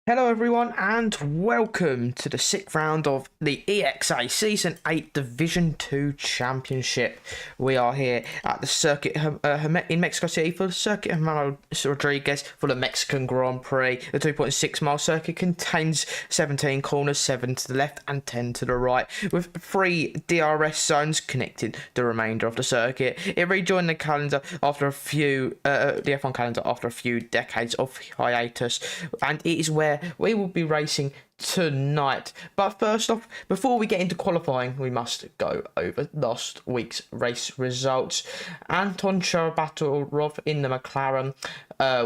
Hello everyone and welcome to the sixth round of the EXA Season 8 Division 2 Championship. We are here at the circuit in Mexico City for the circuit of Hermano Rodriguez for the Mexican Grand Prix. The 2.6 mile circuit contains 17 corners, 7 to the left and 10 to the right, with 3 DRS zones connecting the remainder of the circuit. It rejoined the calendar after a few the F1 calendar after a few decades of hiatus, and it is where we will be racing tonight. But first off, before we get into qualifying, we must go over last week's race results. Anton Sharabatorov in the McLaren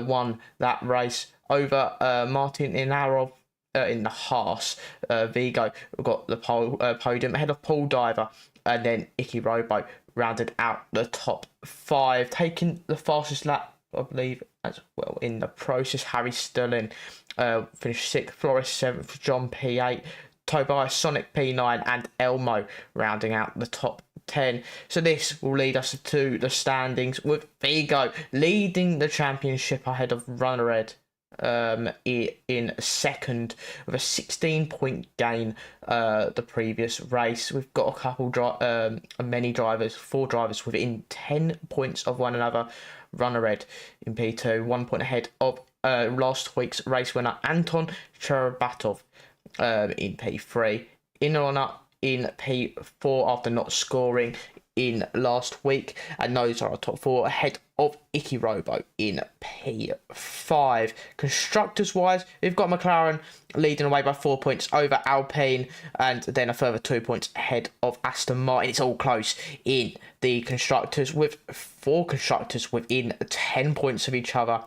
won that race over Martin Inarov in the Haas. Vigo got the podium ahead of Paul Diver, and then Iki Robo rounded out the top 5, taking the fastest lap, I believe, as well in the process. Harry Sterling finished 6th, Flores 7th, John P8, Tobias Sonic P9, and Elmo rounding out the top 10. So this will lead us to the standings, with Vigo leading the championship ahead of Runner Ed in second with a 16-point gain the previous race. We've got a couple many drivers, 4 drivers within 10 points of one another. Runner Ed in P2, 1 point ahead of last week's race winner Anton Cherabatov in P3. Inona in P4 after not scoring in last week, and those are our top 4 ahead of Iki Robo in P5. Constructors wise, we've got McLaren leading away by 4 points over Alpine, and then a further 2 points ahead of Aston Martin. It's all close in the constructors, with 4 constructors within 10 points of each other.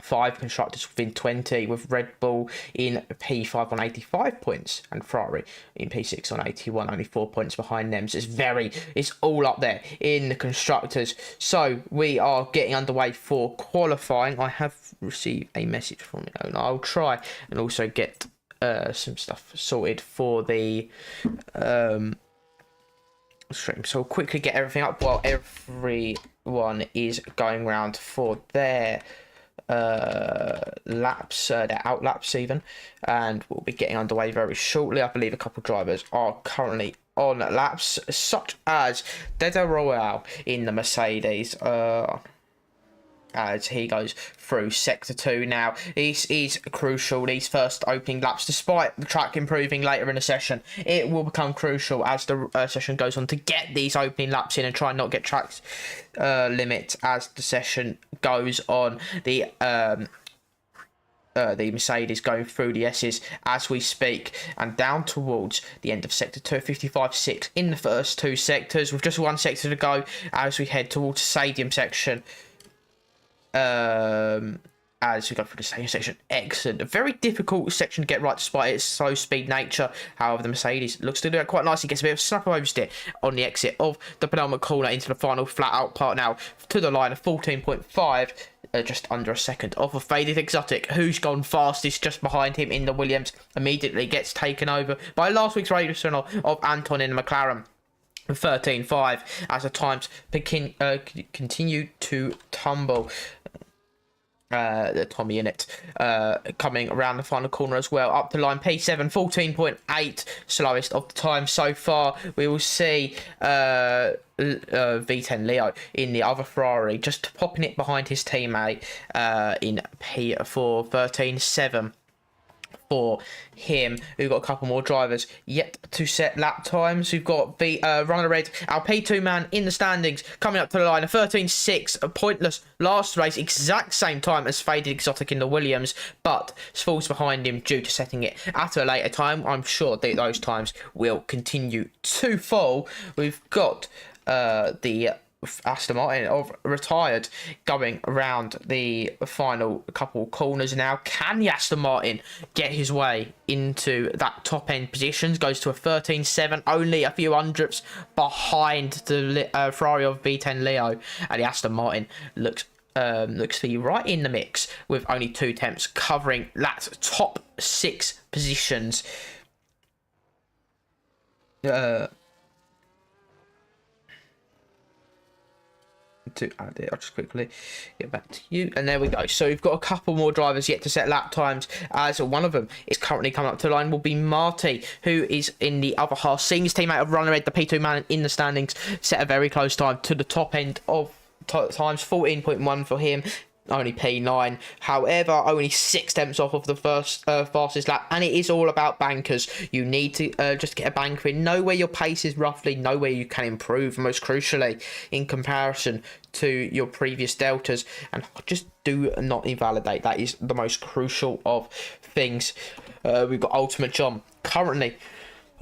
5 constructors within 20, with Red Bull in P5 on 85 points and Ferrari in P6 on 81, only 4 points behind them. So it's all up there in the constructors. So we are getting underway for qualifying. I have received a message from the owner. I'll try and also get some stuff sorted for the stream. So we'll quickly get everything up while everyone is going round for their laps, their out laps even, and we'll be getting underway very shortly. I believe a couple of drivers are currently on laps, such as Deda Royale in the Mercedes, as he goes through sector 2 now. This is crucial, these first opening laps. Despite the track improving later in the session, it will become crucial as the session goes on to get these opening laps in and try and not get track limits as the session goes on. The Mercedes going through the S's as we speak, and down towards the end of sector 2, 55.6 in the first 2 sectors, with just 1 sector to go as we head towards the stadium section. As we go through the stadium section, excellent. A very difficult section to get right despite its slow speed nature. However, the Mercedes looks to do it quite nicely. Gets a bit of a snap oversteer on the exit of the penultimate corner into the final flat out part now to the line of 14.5. Just under a second off of Faded Exotic, who's gone fastest just behind him in the Williams. Immediately gets taken over by last week's race winner of Anton in the McLaren. 13.5 as the times continue to tumble. The Tommy in it coming around the final corner as well, up the line P7, 14.8, slowest of the time so far. We will see V10 Leo in the other Ferrari just popping it behind his teammate in P4, 13.7 for him. We've got a couple more drivers yet to set lap times. We've got the Runner Red, our P2 man in the standings, coming up to the line, a 13.6, a pointless last race, exact same time as Faded Exotic in the Williams, but falls behind him due to setting it at a later time. I'm sure that those times will continue to fall. We've got the Aston Martin of retired going around the final couple corners now. Can the Aston Martin get his way into that top end positions? Goes to a 13.7, only a few hundredths behind the Ferrari of V10 Leo, and the Aston Martin looks to be right in the mix with only 2 attempts covering that top 6 positions. to add it. I'll just quickly get back to you. And there we go. So we've got a couple more drivers yet to set lap times, as one of them is currently coming up to the line, will be Marty, who is in the other half. Seeing his teammate of Runner Red, the P2 man in the standings, set a very close time to the top end of times, 14.1 for him. Only P9, however, only 6 tenths off of the first fastest lap, and it is all about bankers. You need to just get a banker in, know where your pace is roughly, know where you can improve, most crucially in comparison to your previous deltas, and just do not invalidate. That is the most crucial of things. We've got Ultimate John currently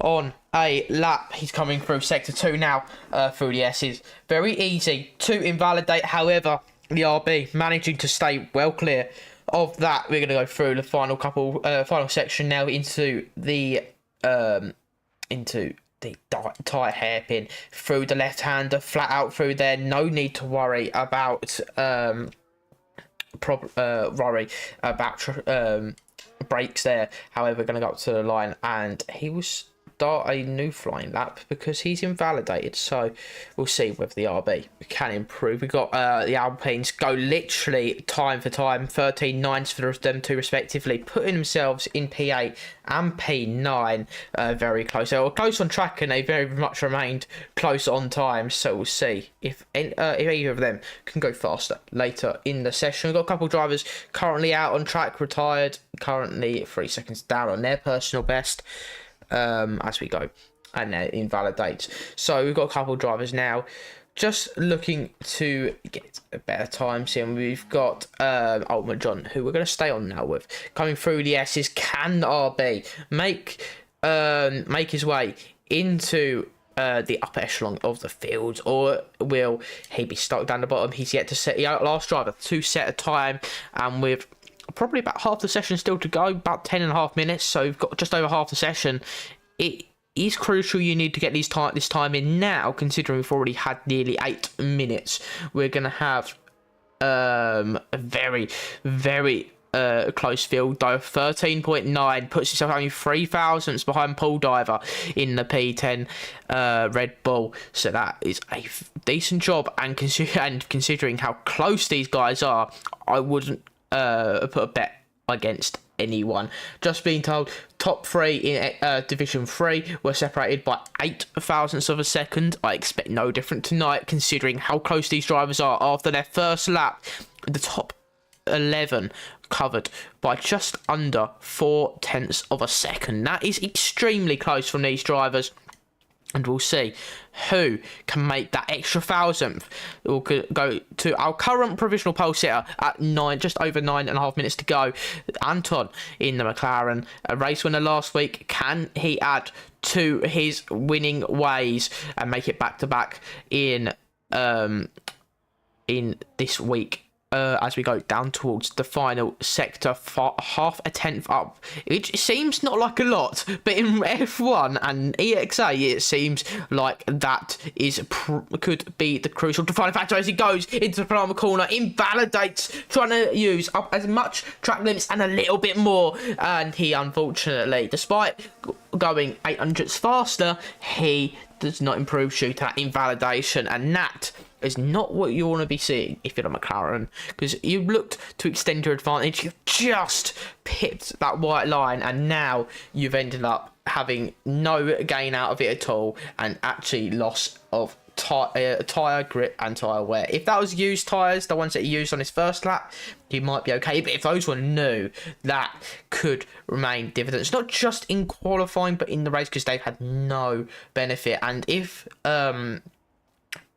on a lap. He's coming through sector 2 now, through the S's. Very easy to invalidate, however, the RB managing to stay well clear of that. We're going to go through the final section now into the tight hairpin through the left-hander, flat out through there. No need to worry about brakes there. However, we're going to go up to the line, and he will start a new flying lap because he's invalidated. So we'll see whether the RB can improve. We've got the Alpines go literally time for time, 13.9s for them two respectively, putting themselves in P8 and P9, very close. They were close on track and they very much remained close on time. So we'll see if either of them can go faster later in the session. We've got a couple of drivers currently out on track, retired, currently 3 seconds down on their personal best. As we go, and it invalidates. So we've got a couple of drivers now just looking to get a better time. And we've got Ultimate John, who we're going to stay on now with, coming through the S's. Can the RB make his way into the upper echelon of the field, or will he be stuck down the bottom? He's yet to set the last driver to set a time, and with probably about half the session still to go, about 10.5 minutes, so we've got just over half the session. It is crucial you need to get this time in now, considering we've already had nearly 8 minutes. We're going to have a very, very close field, though. 13.9 puts himself only 3 thousandths behind Paul Diver in the P10 Red Bull, so that is a decent job, and considering how close these guys are, I wouldn't put a bet against anyone. Just being told, top 3 in Division 3 were separated by 8 thousandths of a second. I expect no different tonight, considering how close these drivers are after their first lap. The top 11 covered by just under 4 tenths of a second. That is extremely close from these drivers. And we'll see who can make that extra thousandth. We'll go to our current provisional pole sitter at just over 9.5 minutes to go. Anton in the McLaren, a race winner last week. Can he add to his winning ways and make it back to back in this week? As we go down towards the final sector, half a tenth up. It seems not like a lot, but in F1 and EXA, it seems like that could be the crucial defining factor as he goes into the Paloma corner, invalidates, trying to use up as much track limits and a little bit more, and he unfortunately, despite going 800ths faster, he does not improve due to that invalidation, and that is not what you want to be seeing if you're a McLaren, because you looked to extend your advantage, you've just pipped that white line, and now you've ended up having no gain out of it at all, and actually loss of tyre grip and tyre wear. If that was used tyres, the ones that he used on his first lap, he might be okay, but if those were new, that could remain dividends, not just in qualifying but in the race, because they've had no benefit. And if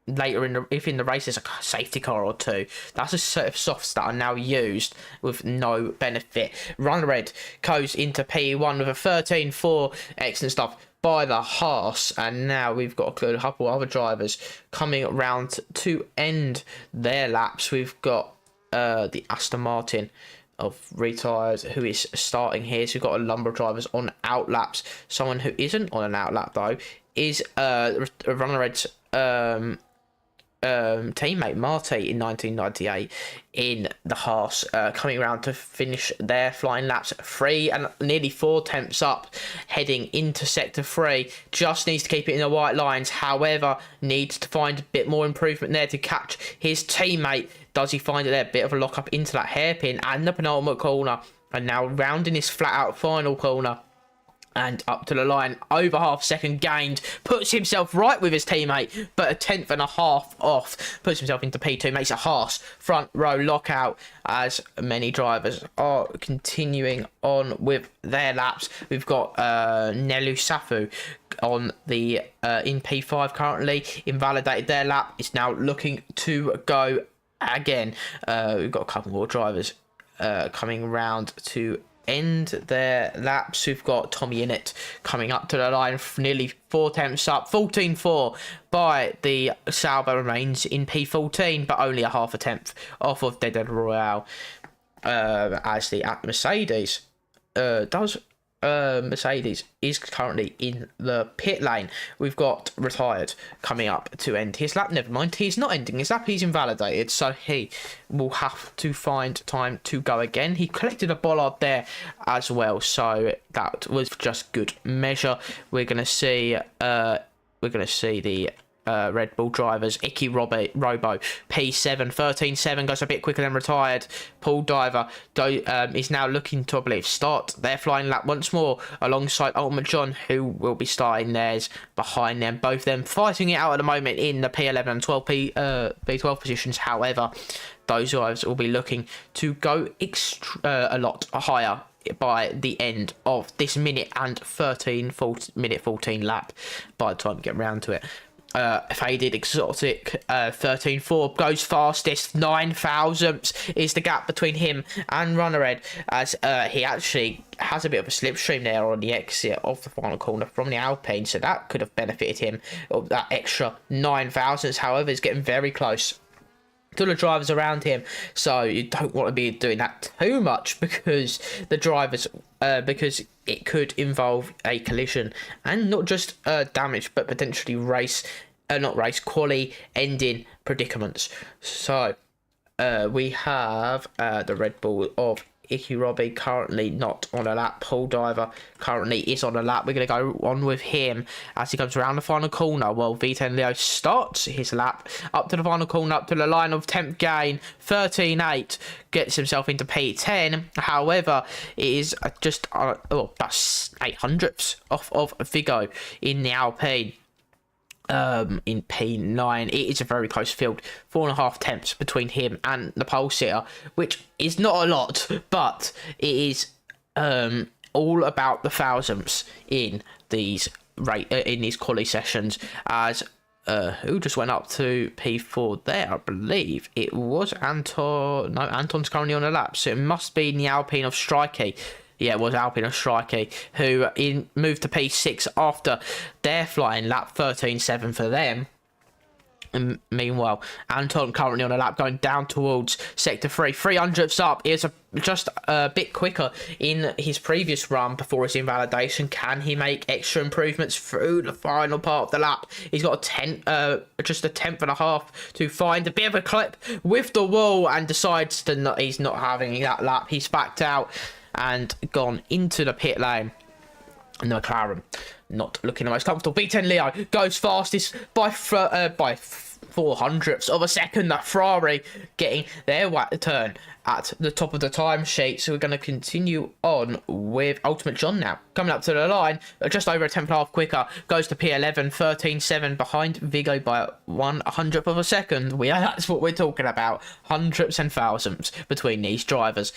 later in the race there's a safety car or two, that's a set of softs that are now used with no benefit. Run Red goes into P1 with a 13.4, excellent stuff by the Haas, and now we've got a couple other drivers coming around to end their laps. We've got the Aston Martin of retired who is starting here, so we've got a number of drivers on out laps. Someone who isn't on an out lap though is Runner Red's teammate Marti in 1998 in the Haas, coming around to finish their flying laps 3 and nearly 4 tenths up, heading into sector 3. Just needs to keep it in the white lines, however needs to find a bit more improvement there to catch his teammate. Does he find it there? Bit of a lock up into that hairpin and the penultimate corner, and now rounding his flat out final corner and up to the line, over half second gained, puts himself right with his teammate, but a 10th and a half off, puts himself into P2, makes a Haas front row lockout as many drivers are continuing on with their laps. We've got Nelu Safu on the in P5 currently, invalidated their lap, is now looking to go again. We've got a couple more drivers coming round to end their laps. We've got Tommy Innit coming up to the line, nearly 4 tenths up, 14.4 by the Sauber, remains in P14, but only a half a tenth off of Dead Royale, as the Mercedes Mercedes is currently in the pit lane. We've got Retired coming up to end his lap. Never mind, he's not ending his lap, he's invalidated, so he will have to find time to go again. He collected a bollard there as well, so that was just good measure. We're gonna see the Red Bull drivers. Icky Robo P7 13.7 goes a bit quicker than Retired. Paul Diver is now looking to, I believe, start their flying lap once more alongside Ultimate John, who will be starting theirs behind them. Both of them fighting it out at the moment in the P11 and 12 positions. However, those drivers will be looking to go a lot higher by the end of this minute 14 lap by the time we get round to it. Faded Exotic 13.4 goes fastest, 9 thousandths is the gap between him and Runnerhead, as he actually has a bit of a slipstream there on the exit of the final corner from the Alpine, so that could have benefited him of that extra 9 thousandths. However, it's getting very close to the drivers around him, so you don't want to be doing that too much, because the drivers because it could involve a collision and not just damage, but potentially quali ending predicaments. So we have the Red Bull of Icky Robbie currently not on a lap. Paul Diver currently is on a lap. We're going to go on with him as he comes around the final corner. Well, V10 Leo starts his lap up to the final corner, up to the line of 10th gain, 13.8, gets himself into P10. However, it is just about 8 hundredths off of Vigo in the Alpine. In P9, it is a very close field, 4.5 tenths between him and the pole sitter, which is not a lot, but it is all about the thousandths in these quali sessions. As who just went up to P4 there? I believe it was Anton. No, Anton's currently on a lap, so it must be in the Alpine of Strikey. Yeah, it was Alpine of Strikey, who moved to P6 after their flying lap, 13.7 for them. And meanwhile, Anton currently on a lap going down towards Sector 3. 300ths up. Is just a bit quicker in his previous run before his invalidation. Can he make extra improvements through the final part of the lap? He's got just a 10th and a half to find a bit of a clip with the wall, and decides he's not having that lap. He's backed out and gone into the pit lane. And the McLaren not looking the most comfortable. B10 Leo goes fastest by 400ths of a second. The Ferrari getting their turn at the top of the timesheet. So we're going to continue on with Ultimate John now. Coming up to the line, just over a 10th and a half quicker. Goes to P11, 13.7 behind Vigo by 100th of a second. That's what we're talking about. Hundredths and thousandths between these drivers.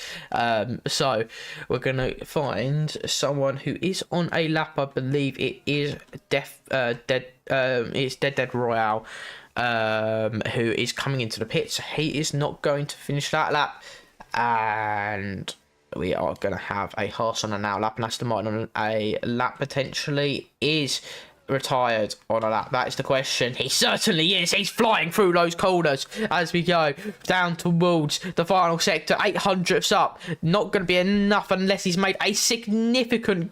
So we're going to find someone who is on a lap. I believe it is Dead Royale. Who is coming into the pit, so he is not going to finish that lap, and we are going to have a Haas on a now lap, and Aston Martin on a lap potentially. Is Retired on a lap? That is the question. He certainly is. He's flying through those corners as we go down towards the final sector. 800ths up, not going to be enough unless he's made a significant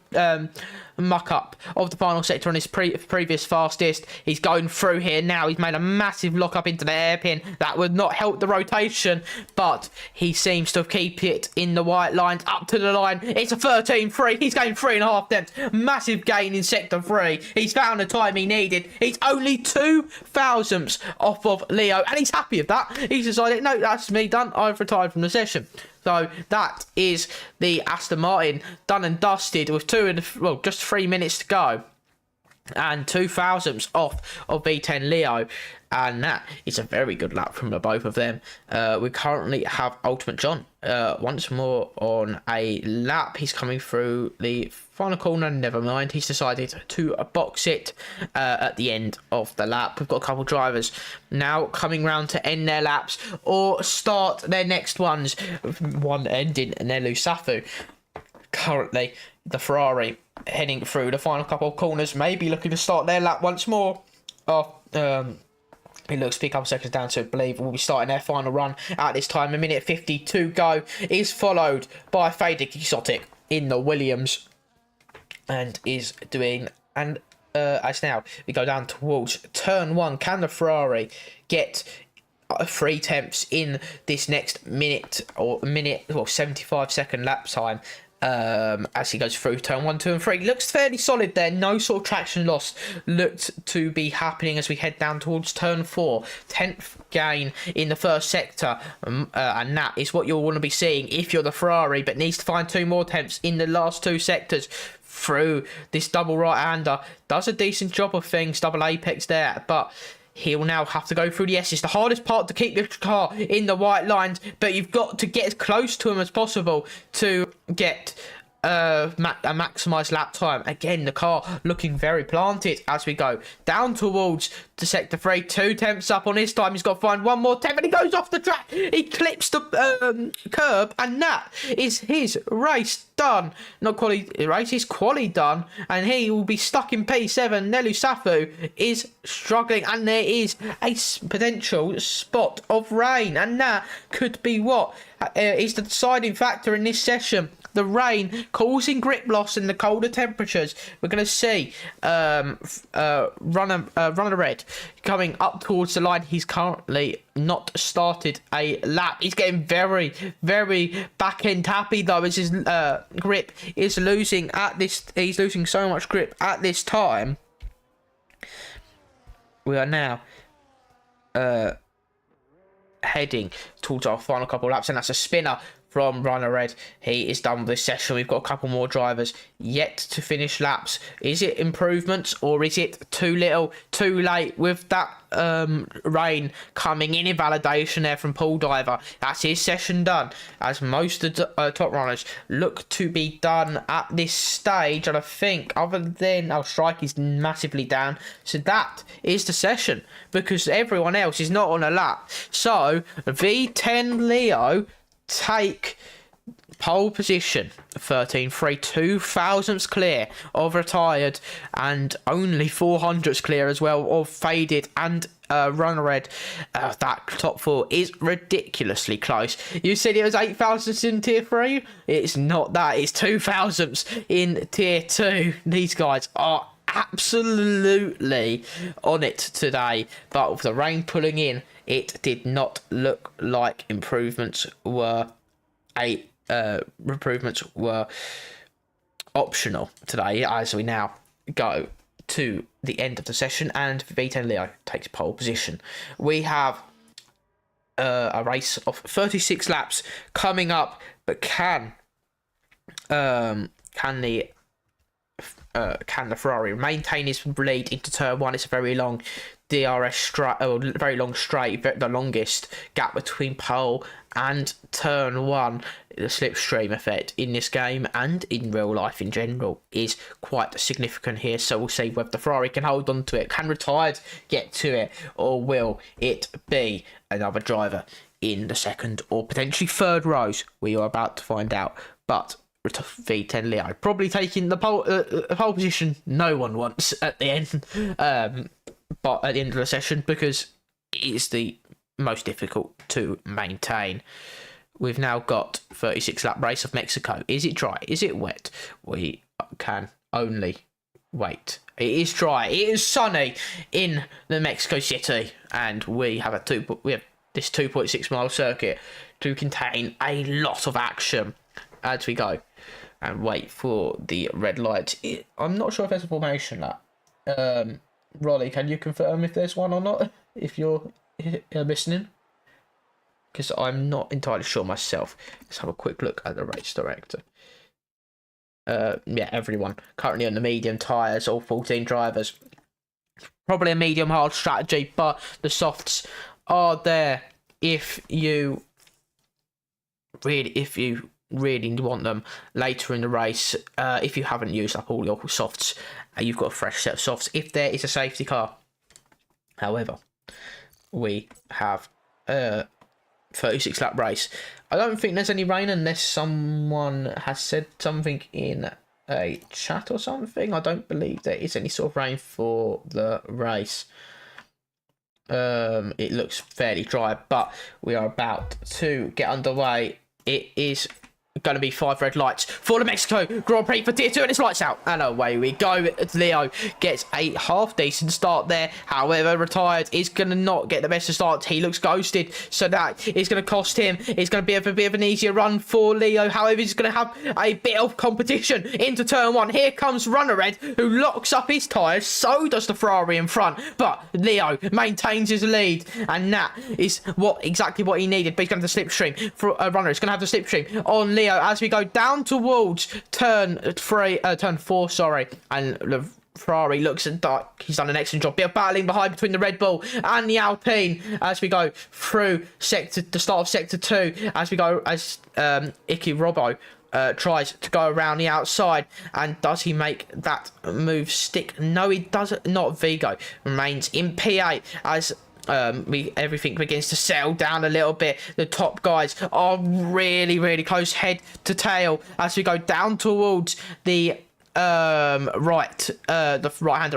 muck up of the final sector on his previous fastest. He's going through here now. He's made a massive lock up into the hairpin. That would not help the rotation, but he seems to keep it in the white lines up to the line. It's a 13.3. He's going 3.5 tenths. Massive gain in sector 3. He's found the time he needed. He's only 2 thousandths off of Leo, and he's happy with that. He's decided, no, that's me done. I've retired from the session. So that is the Aston Martin done and dusted with just 3 minutes to go. And 2 thousandths off of V10 Leo. And that is a very good lap from the both of them. We currently have Ultimate John once more on a lap. He's coming through the final corner. Never mind. He's decided to box it at the end of the lap. We've got a couple drivers now coming round to end their laps or start their next ones. One ending Nelu Safu. Currently, the Ferrari heading through the final couple of corners, maybe looking to start their lap once more. It looks to be a couple seconds down, so I believe we'll be starting their final run at this time. A minute 52 go is followed by Fadek Exotic in the Williams, and is doing, and as now we go down towards turn 1. Can the Ferrari get 3 tenths in this next minute or 75-second lap time? As he goes through turn 1, 2 and 3. Looks fairly solid there. No sort of traction loss looked to be happening as we head down towards turn 4. 10th gain in the first sector, and that is what you'll want to be seeing if you're the Ferrari, but needs to find 2 more tenths in the last 2 sectors through this double right-hander. Does a decent job of things, double apex there, but he'll now have to go through the S's. The hardest part to keep the car in the white lines, but you've got to get as close to him as possible to get a maximised lap time. Again, the car looking very planted as we go down towards the sector 3. 2 tenths up on his time. He's got to find 1 more tenth, and he goes off the track. He clips the curb, and that is his race done. Not quality race, his quali done, and he will be stuck in P7. Nelu Safu is struggling, and there is a potential spot of rain, and that could be what is the deciding factor in this session. The rain causing grip loss in the colder temperatures. We're going to see runner red coming up towards the line. He's currently not started a lap. He's getting very, very back end happy though, as his grip is losing at this. He's losing so much grip at this time. We are now heading towards our final couple of laps, and that's a spinner from Runner Red. He is done with this session. We've got a couple more drivers yet to finish laps. Is it improvements, or is it too little, too late with that rain coming in validation there from Paul Diver? That's his session done, as most of the top runners look to be done at this stage. And I think other than Strike is massively down, so that is the session because everyone else is not on a lap. So V10 Leo take pole position, 13.3, 2 thousandths clear of retired, and only 400ths clear as well of faded and Runner Red. That top 4 is ridiculously close. You said it was 8 thousandths in tier 3. It's not that. It's 2 thousandths in tier 2. These guys are absolutely on it today, but with the rain pulling in, it did not look like improvements were optional today, as we now go to the end of the session and V10 Leo takes pole position. We have a race of 36 laps coming up, but can the Ferrari maintain his lead into turn 1? It's a very long DRS straight, very long straight, the longest gap between pole and turn 1. The slipstream effect in this game and in real life in general is quite significant here, so we'll see whether the Ferrari can hold on to it. Can retired get to it, or will it be another driver in the second or potentially third rows? We are about to find out, but V10 Leo probably taking the pole position no one wants at the end, but at the end of the session, because it is the most difficult to maintain. We've now got 36 lap race of Mexico. Is it dry? Is it wet? We can only. Wait, it is dry. It is sunny in the Mexico City, and we have this 2.6 mile circuit to contain a lot of action as we go and wait for the red lights. I'm not sure if there's a formation that. Rolly, can you confirm if there's one or not? If you're listening, because I'm not entirely sure myself. Let's have a quick look at the race director. Yeah, everyone currently on the medium tyres, all 14 drivers. Probably a medium hard strategy, but the softs are there if you really want them later in the race. If you haven't used up all your softs, you've got a fresh set of softs if there is a safety car. However, we have 36 lap race. I don't think there's any rain unless someone has said something in a chat or something. I don't believe there is any sort of rain for the race. It looks fairly dry, but we are about to get underway. It is going to be 5 red lights for the Mexico Grand Prix for tier 2, and it's lights out, and away we go. Leo gets a half decent start there. However, retired is going to not get the best of starts. He looks ghosted, so that is going to cost him. It's going to be a bit of an easier run for Leo. However, he's going to have a bit of competition into turn 1. Here comes Runner Red, who locks up his tyres. So does the Ferrari in front, but Leo maintains his lead, and that is exactly what he needed. But he's going to have the slipstream for Runner. He's going to have the slipstream on Leo as we go down towards turn 4, sorry, and the Ferrari looks like he's done an excellent job. Bit of battling behind between the Red Bull and the Alpine as we go through the start of sector 2, as we go as Iki Robo tries to go around the outside. And does he make that move stick? No, he doesn't. Not. Vigo remains in P8 as everything begins to settle down a little bit. The top guys are really close head to tail as we go down towards the right-hander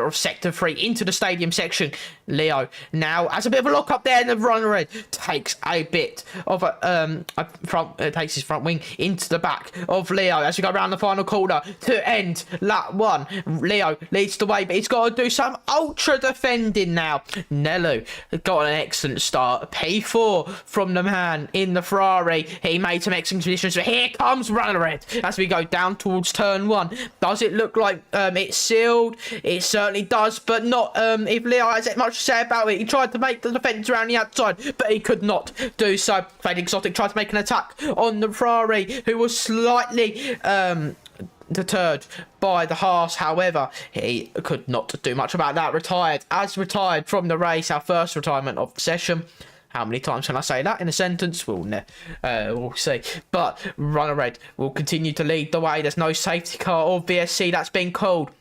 of sector 3 into the stadium section. Leo now has a bit of a lock up there, and the Runner Red takes a bit of takes his front wing into the back of Leo as we go around the final corner to end lap 1. Leo leads the way, but he's got to do some ultra defending now. Nelu got an excellent start. P4 from the man in the Ferrari. He made some excellent conditions, but here comes Runner Red as we go down towards turn 1. Does it look like it's sealed? It certainly does, but not if Leo has much to say about it. He tried to make the defence around the outside, but he could not do so. Fade Exotic tried to make an attack on the Ferrari, who was slightly deterred by the Haas. However, he could not do much about that. Retired from the race, our first retirement of the session. How many times can I say that in a sentence? We'll see. But Runner Red will continue to lead the way. There's no safety car or VSC that's been called.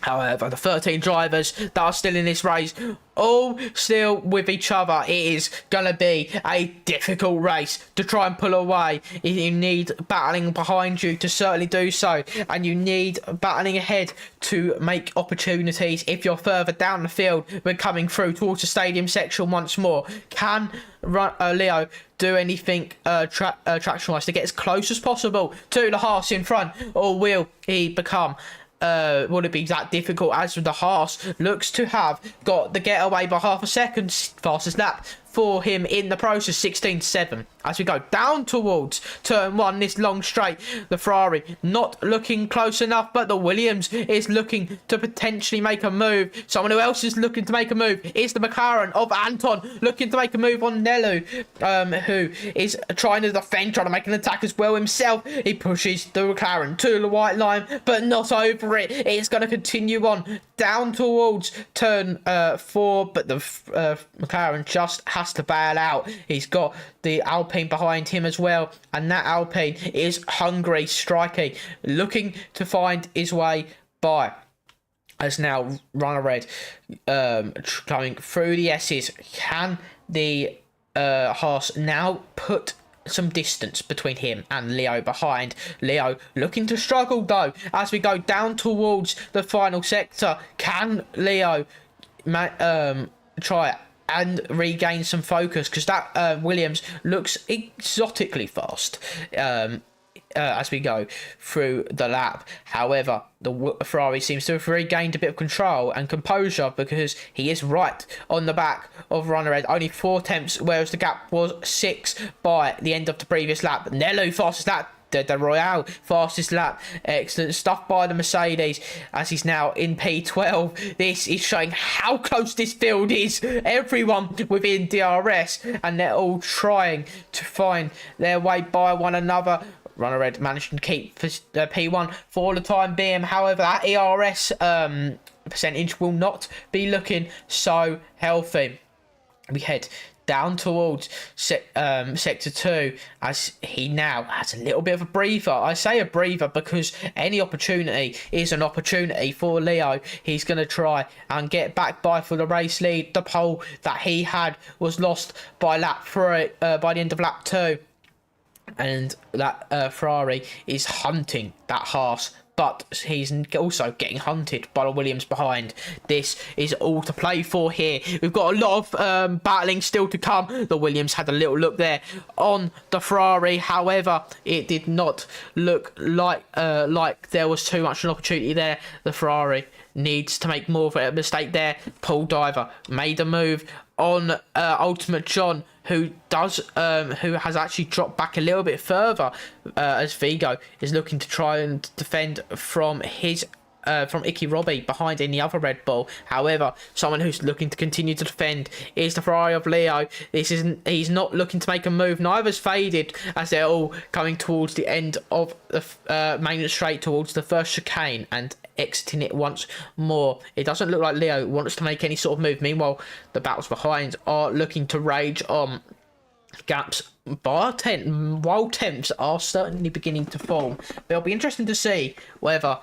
However, the 13 drivers that are still in this race, all still with each other. It is going to be a difficult race to try and pull away. You need battling behind you to certainly do so, and you need battling ahead to make opportunities if you're further down the field when coming through towards the stadium section once more. Can Leo do anything traction-wise to get as close as possible to the Haas in front, or will he become... would it be that difficult, as the Haas looks to have got the getaway by half a second? Fastest lap for him in the process, 16.7. As we go down towards turn 1, this long straight, the Ferrari not looking close enough, but the Williams is looking to potentially make a move. Someone who else is looking to make a move is the McLaren of Anton, looking to make a move on Nelu, who is trying to defend, trying to make an attack as well himself. He pushes the McLaren to the white line, but not over it. It's going to continue on down towards turn 4, but the McLaren just has to bail out. He's got the Alpine behind him as well, and that Alpine is hungry, striking, looking to find his way by. As now Runner Red going through the S's. Can the Haas now put some distance between him and Leo behind? Leo looking to struggle though as we go down towards the final sector. Can Leo try and regain some focus, because that Williams looks exotically fast. as we go through the lap. However, the Ferrari seems to have regained a bit of control and composure because he is right on the back of runner Ed. Only 4 tenths, whereas the gap was 6 by the end of the previous lap. Nello fastest lap. The Royale fastest lap. Excellent stuff by the Mercedes as he's now in P12. This is showing how close this field is. Everyone within DRS, and they're all trying to find their way by one another. Runner Red managed to keep P1 for the time being. However, that ERS percentage will not be looking so healthy. We head down towards sector 2 as he now has a little bit of a breather. I say a breather because any opportunity is an opportunity for Leo. He's going to try and get back by for the race lead. The pole that he had was lost by lap 3 by the end of lap 2, and that Ferrari is hunting that Haas, but he's also getting hunted by the Williams behind. This is all to play for here. We've got a lot of battling still to come. The Williams had a little look there on the Ferrari. However, it did not look like there was too much an opportunity there. The Ferrari needs to make more of a mistake there. Paul Diver made a move on Ultimate John, who has actually dropped back a little bit further as Vigo is looking to try and defend from his from Icky Robbie behind in the other Red Bull. However, someone who's looking to continue to defend is the Ferrari of Leo. He's not looking to make a move. Neither's faded as they're all coming towards the end of the main straight towards the first chicane and exiting it once more. It doesn't look like Leo wants to make any sort of move. Meanwhile, the battles behind are looking to rage on. Gaps while temps are certainly beginning to form. But it'll be interesting to see whether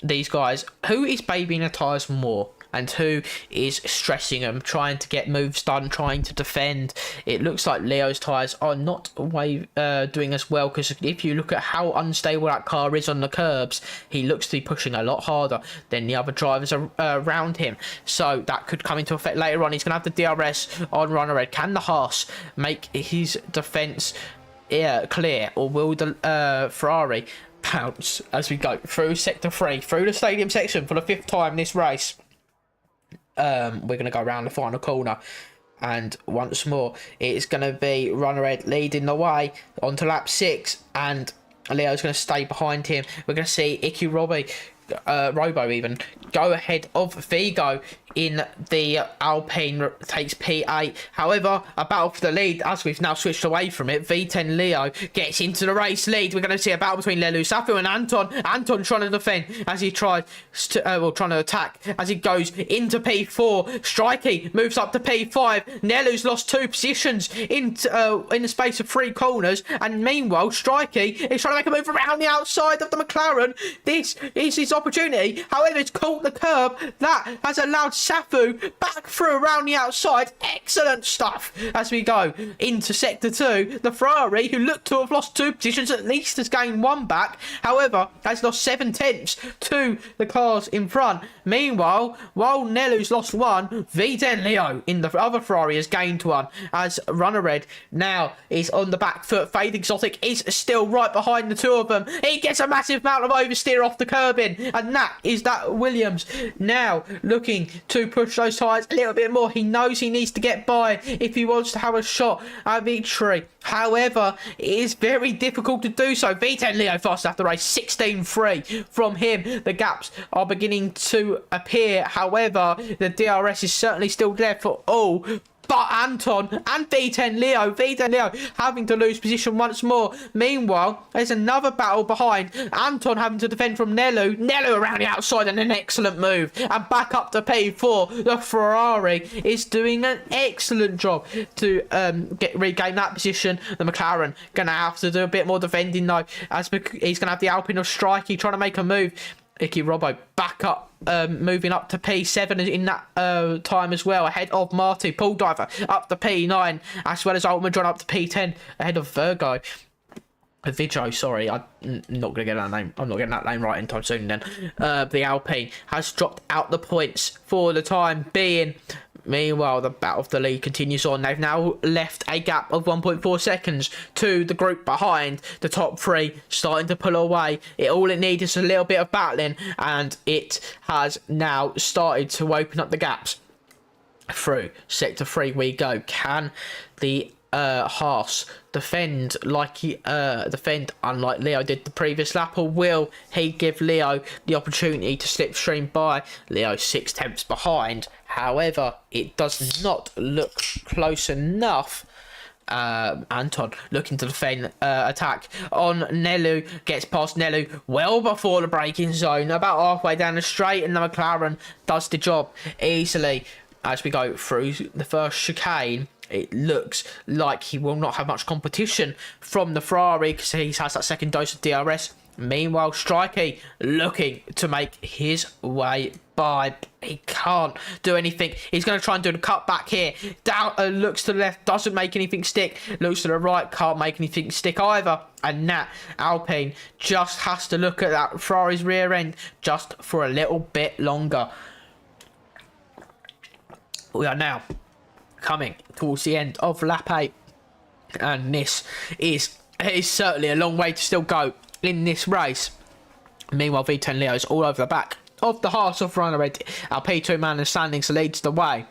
these guys, who is babying the tyres more and who is stressing them, trying to get moves done, trying to defend. It looks like Leo's tyres are not doing as well, because if you look at how unstable that car is on the curbs, he looks to be pushing a lot harder than the other drivers around him. So that could come into effect later on. He's going to have the DRS on runner red. Can the Haas make his defence clear, or will the Ferrari pounce as we go through sector 3, through the stadium section for the 5th time this race? We're going to go around the final corner, and once more it's going to be runner red leading the way onto lap 6, and Leo's going to stay behind him. We're going to see Icky Robbie, Robo even, go ahead of Vigo in the Alpine, takes P8. However, a battle for the lead as we've now switched away from it. V10 Leo gets into the race lead. We're going to see a battle between Lelu Safu and Anton. Anton trying to defend as he tries to, trying to attack as he goes into P4. Strikey moves up to P5. Nelu's lost 2 positions in the space of 3 corners, and meanwhile Strikey is trying to make a move around the outside of the McLaren. This is his opportunity. However, it's caught the curb. That has allowed Safu back through around the outside. Excellent stuff as we go into sector 2. The Ferrari, who looked to have lost 2 positions, at least has gained 1 back. However, has lost 7 tenths to the cars in front. Meanwhile, while Nelu's lost 1, V10 Leo in the other Ferrari has gained 1 as runner red now is on the back foot. Fade Exotic is still right behind the 2 of them. He gets a massive amount of oversteer off the curbing, and that is that Williams now looking to push those tyres a little bit more. He knows he needs to get by if he wants to have a shot at victory. However, it is very difficult to do so. V10 Leo fast after race, 16.3 from him. The gaps are beginning to appear. However, the DRS is certainly still there for all but Anton and V10 Leo having to lose position once more. Meanwhile, there's another battle behind. Anton having to defend from Nelu around the outside, and an excellent move, and back up to P4. The Ferrari is doing an excellent job to regain that position. The McLaren gonna have to do a bit more defending though, as he's gonna have the Alpine of Strikey trying to make a move. Icky Robbo back up, moving up to P7 in that time as well, ahead of Marty. Paul Diver up to P9, as well as Ultimate John up to P10, ahead of Virgo. Vigo, sorry, I'm not going to get that name. I'm not getting that name right anytime soon then. The Alpine has dropped out the points for the time being. Meanwhile, the battle of the lead continues on. They've now left a gap of 1.4 seconds to the group behind. The top three starting to pull away. All it needs is a little bit of battling, and it has now started to open up the gaps. Through sector 3 we go. Can the Haas defend unlike Leo did the previous lap, or will he give Leo the opportunity to slipstream by? Leo 6/10 behind. However, it does not look close enough. Anton looking to defend attack on Nelu, gets past Nelu well before the braking zone, about halfway down the straight, and the McLaren does the job easily. As we go through the first chicane, it looks like he will not have much competition from the Ferrari because he has that second dose of DRS. Meanwhile, Strikey looking to make his way by. He can't do anything. He's going to try and do the cut back here. Down, looks to the left, doesn't make anything stick. Looks to the right, can't make anything stick either. And that Alpine just has to look at that Ferrari's rear end just for a little bit longer. We are now coming towards the end of lap 8, and this is certainly a long way to still go in this race. Meanwhile, V10 Leo is all over the back of the Haas of Runner Red. Our P2 man in standings leads the way.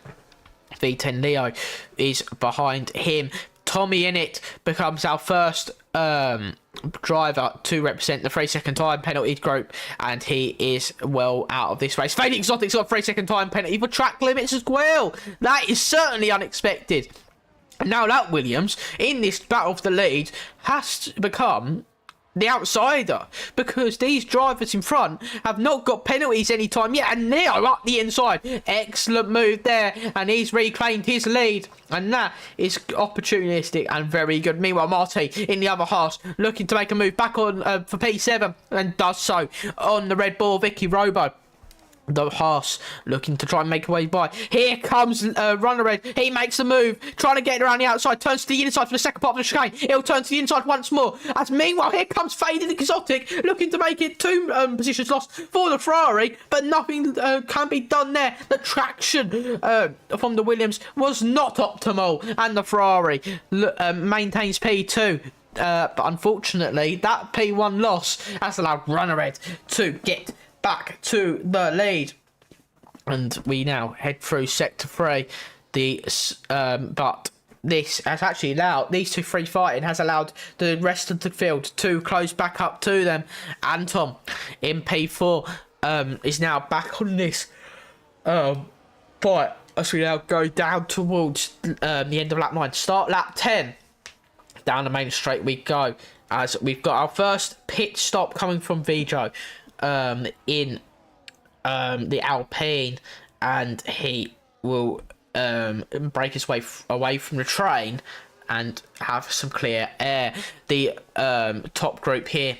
V10 Leo is behind him. Tommy Innit becomes our first driver to represent the 3-second time penalty group, and he is well out of this race. Fading Exotic's got a 3-second time penalty for track limits as well. That is certainly unexpected. Now that Williams in this battle of the lead has to become the outsider, because these drivers in front have not got penalties anytime yet, and Neo up the inside. Excellent move there, and he's reclaimed his lead, and that is opportunistic and very good. Meanwhile, Marty in the other half looking to make a move back on for P7, and does so on the Red Bull Vicky Robo. The Haas looking to try and make a way by. Here comes Runner Red. He makes a move, trying to get around the outside. Turns to the inside for the second part of the chicane. He'll turn to the inside once more. As meanwhile, here comes Faded Exotic, looking to make it 2 positions lost for the Ferrari, but nothing can be done there. The traction from the Williams was not optimal, and the Ferrari maintains P2. But unfortunately, that P1 loss has allowed Runner Red to get back to the lead, and we now head through sector 3. But this has actually allowed these two free fighting has allowed the rest of the field to close back up to them. Anton in P4 is now back on this fight as we now go down towards the end of lap 9. Start lap 10. Down the main straight we go, as we've got our first pit stop coming from Vijo in the Alpine, and he will break his way away from the train and have some clear air. The top group here,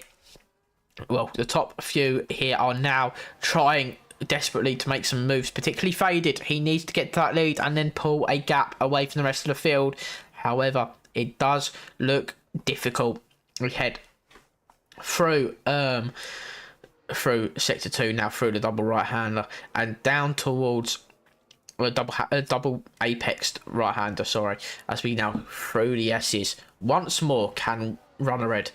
well, the top few here are now trying desperately to make some moves, particularly Faded. He needs to get to that lead and then pull a gap away from the rest of the field. However, it does look difficult. We head through sector 2 now, through the double right hander and down towards a double apexed right hander, sorry, as we now through the S's. Once more, can Runner Red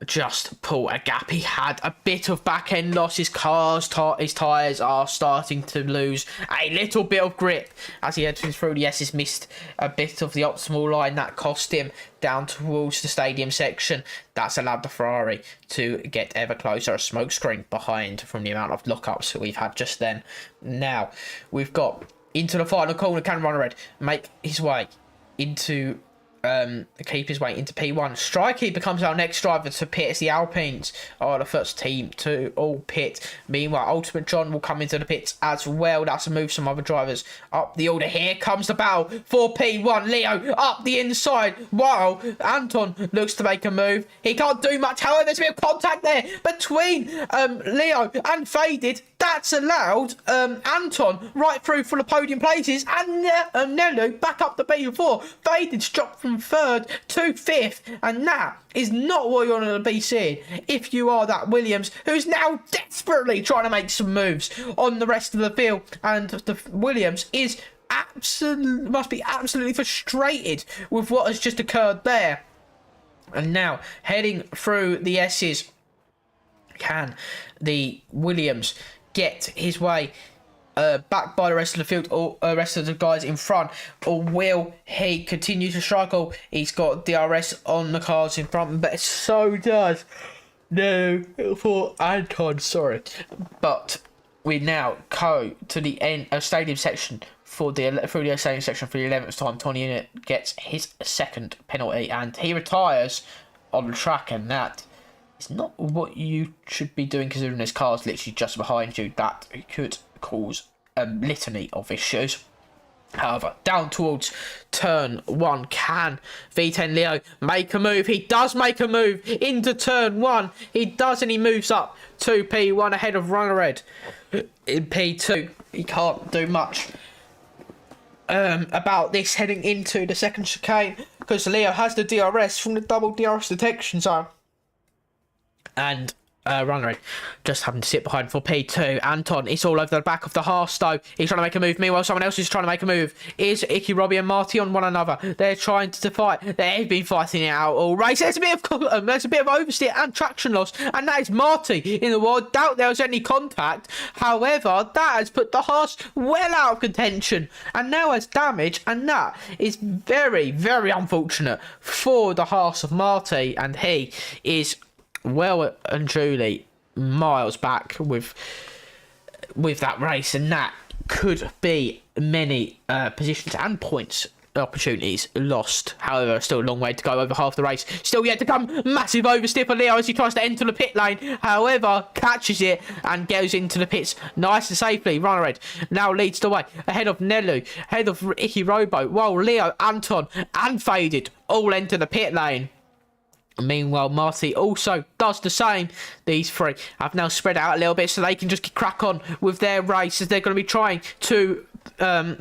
just pull a gap? He had a bit of back end loss. His tyres are starting to lose a little bit of grip as he heads through the S's. Missed a bit of the optimal line that cost him down towards the stadium section. That's allowed the Ferrari to get ever closer. A smokescreen behind from the amount of lockups that we've had just then. Now we've got into the final corner. Can Runner Red make his way into keep his way into P1? Strikey becomes our next driver to pit, as the Alpines are the first team to all pit. Meanwhile, Ultimate John will come into the pits as well. That's a move some other drivers up the order. Here comes the battle for P1. Leo up the inside while Anton looks to make a move. He can't do much. However, there's a bit of contact there between Leo and Faded. that's allowed Anton right through for the podium places, and Nello back up to P4. Faded's dropped from 3rd to 5th, and that is not what you're going to be seeing if you are that Williams, who's now desperately trying to make some moves on the rest of the field. And the Williams must be absolutely frustrated with what has just occurred there. And now heading through the S's, can the Williams get his way back by the rest of the field, or rest of the guys in front, or will he continue to struggle? He's got DRS on the cars in front, but so does for Anton, sorry. But we now go to the end stadium section through the stadium section for the 11th time. Tony Unit gets his 2nd penalty, and he retires on the track, and that is not what you should be doing, considering this car is literally just behind you. That could cause a litany of issues. However, down towards turn 1, can V10 Leo make a move? He does make a move into turn 1. He does, and he moves up to P1 ahead of Runner Red in P2. He can't do much about this heading into the 2nd chicane, because Leo has the DRS from the double DRS detection zone. And Runner just having to sit behind for P2. Anton, it's all over the back of the Haas though. He's trying to make a move. Meanwhile, someone else is trying to make a move. Is Icky, Robbie and Marty on one another? They're trying to fight. They've been fighting it out all race. There's a bit of oversteer and traction loss, and that is Marty in the wall. Doubt there was any contact. However, that has put the Haas well out of contention and now has damage, and that is very, very unfortunate for the Haas of Marty, and he is well and truly miles back with that race, and that could be many positions and points opportunities lost. However, still a long way to go, over half the race still yet to come. Massive oversteer for Leo as he tries to enter the pit lane, however catches it and goes into the pits nice and safely. Runner Red now leads the way ahead of Nelu, ahead of Icky Robo, while Leo, Anton and Faded all enter the pit lane. Meanwhile, Marty also does the same. These three have now spread out a little bit so they can just crack on with their race, as they're going to be trying to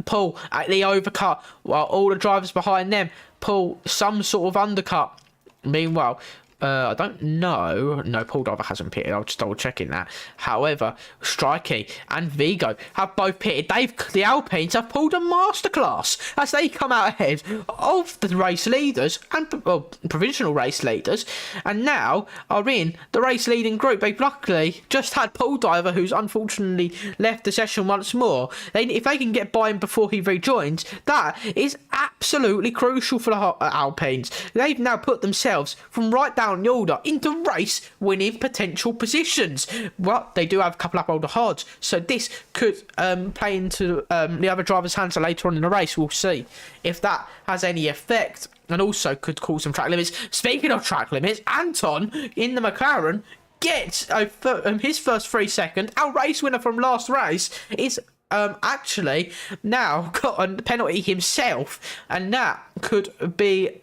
pull at the overcut, while all the drivers behind them pull some sort of undercut. Meanwhile, I don't know. No, Paul Driver hasn't pitted. I'll just double checking that. However, Strikey and Vigo have both pitted. The Alpines have pulled a masterclass as they come out ahead of the race leaders and provisional race leaders, and now are in the race leading group. They've luckily just had Paul Driver, who's unfortunately left the session once more. If they can get by him before he rejoins, that is absolutely crucial for the Alpines. They've now put themselves from right down the order into race winning potential positions. Well, they do have a couple up older hards, so this could play into the other drivers' hands later on in the race. We'll see if that has any effect, and also could cause some track limits. Speaking of track limits, Anton in the McLaren gets his first 3 second. Our race winner from last race is actually now got a penalty himself, and that could be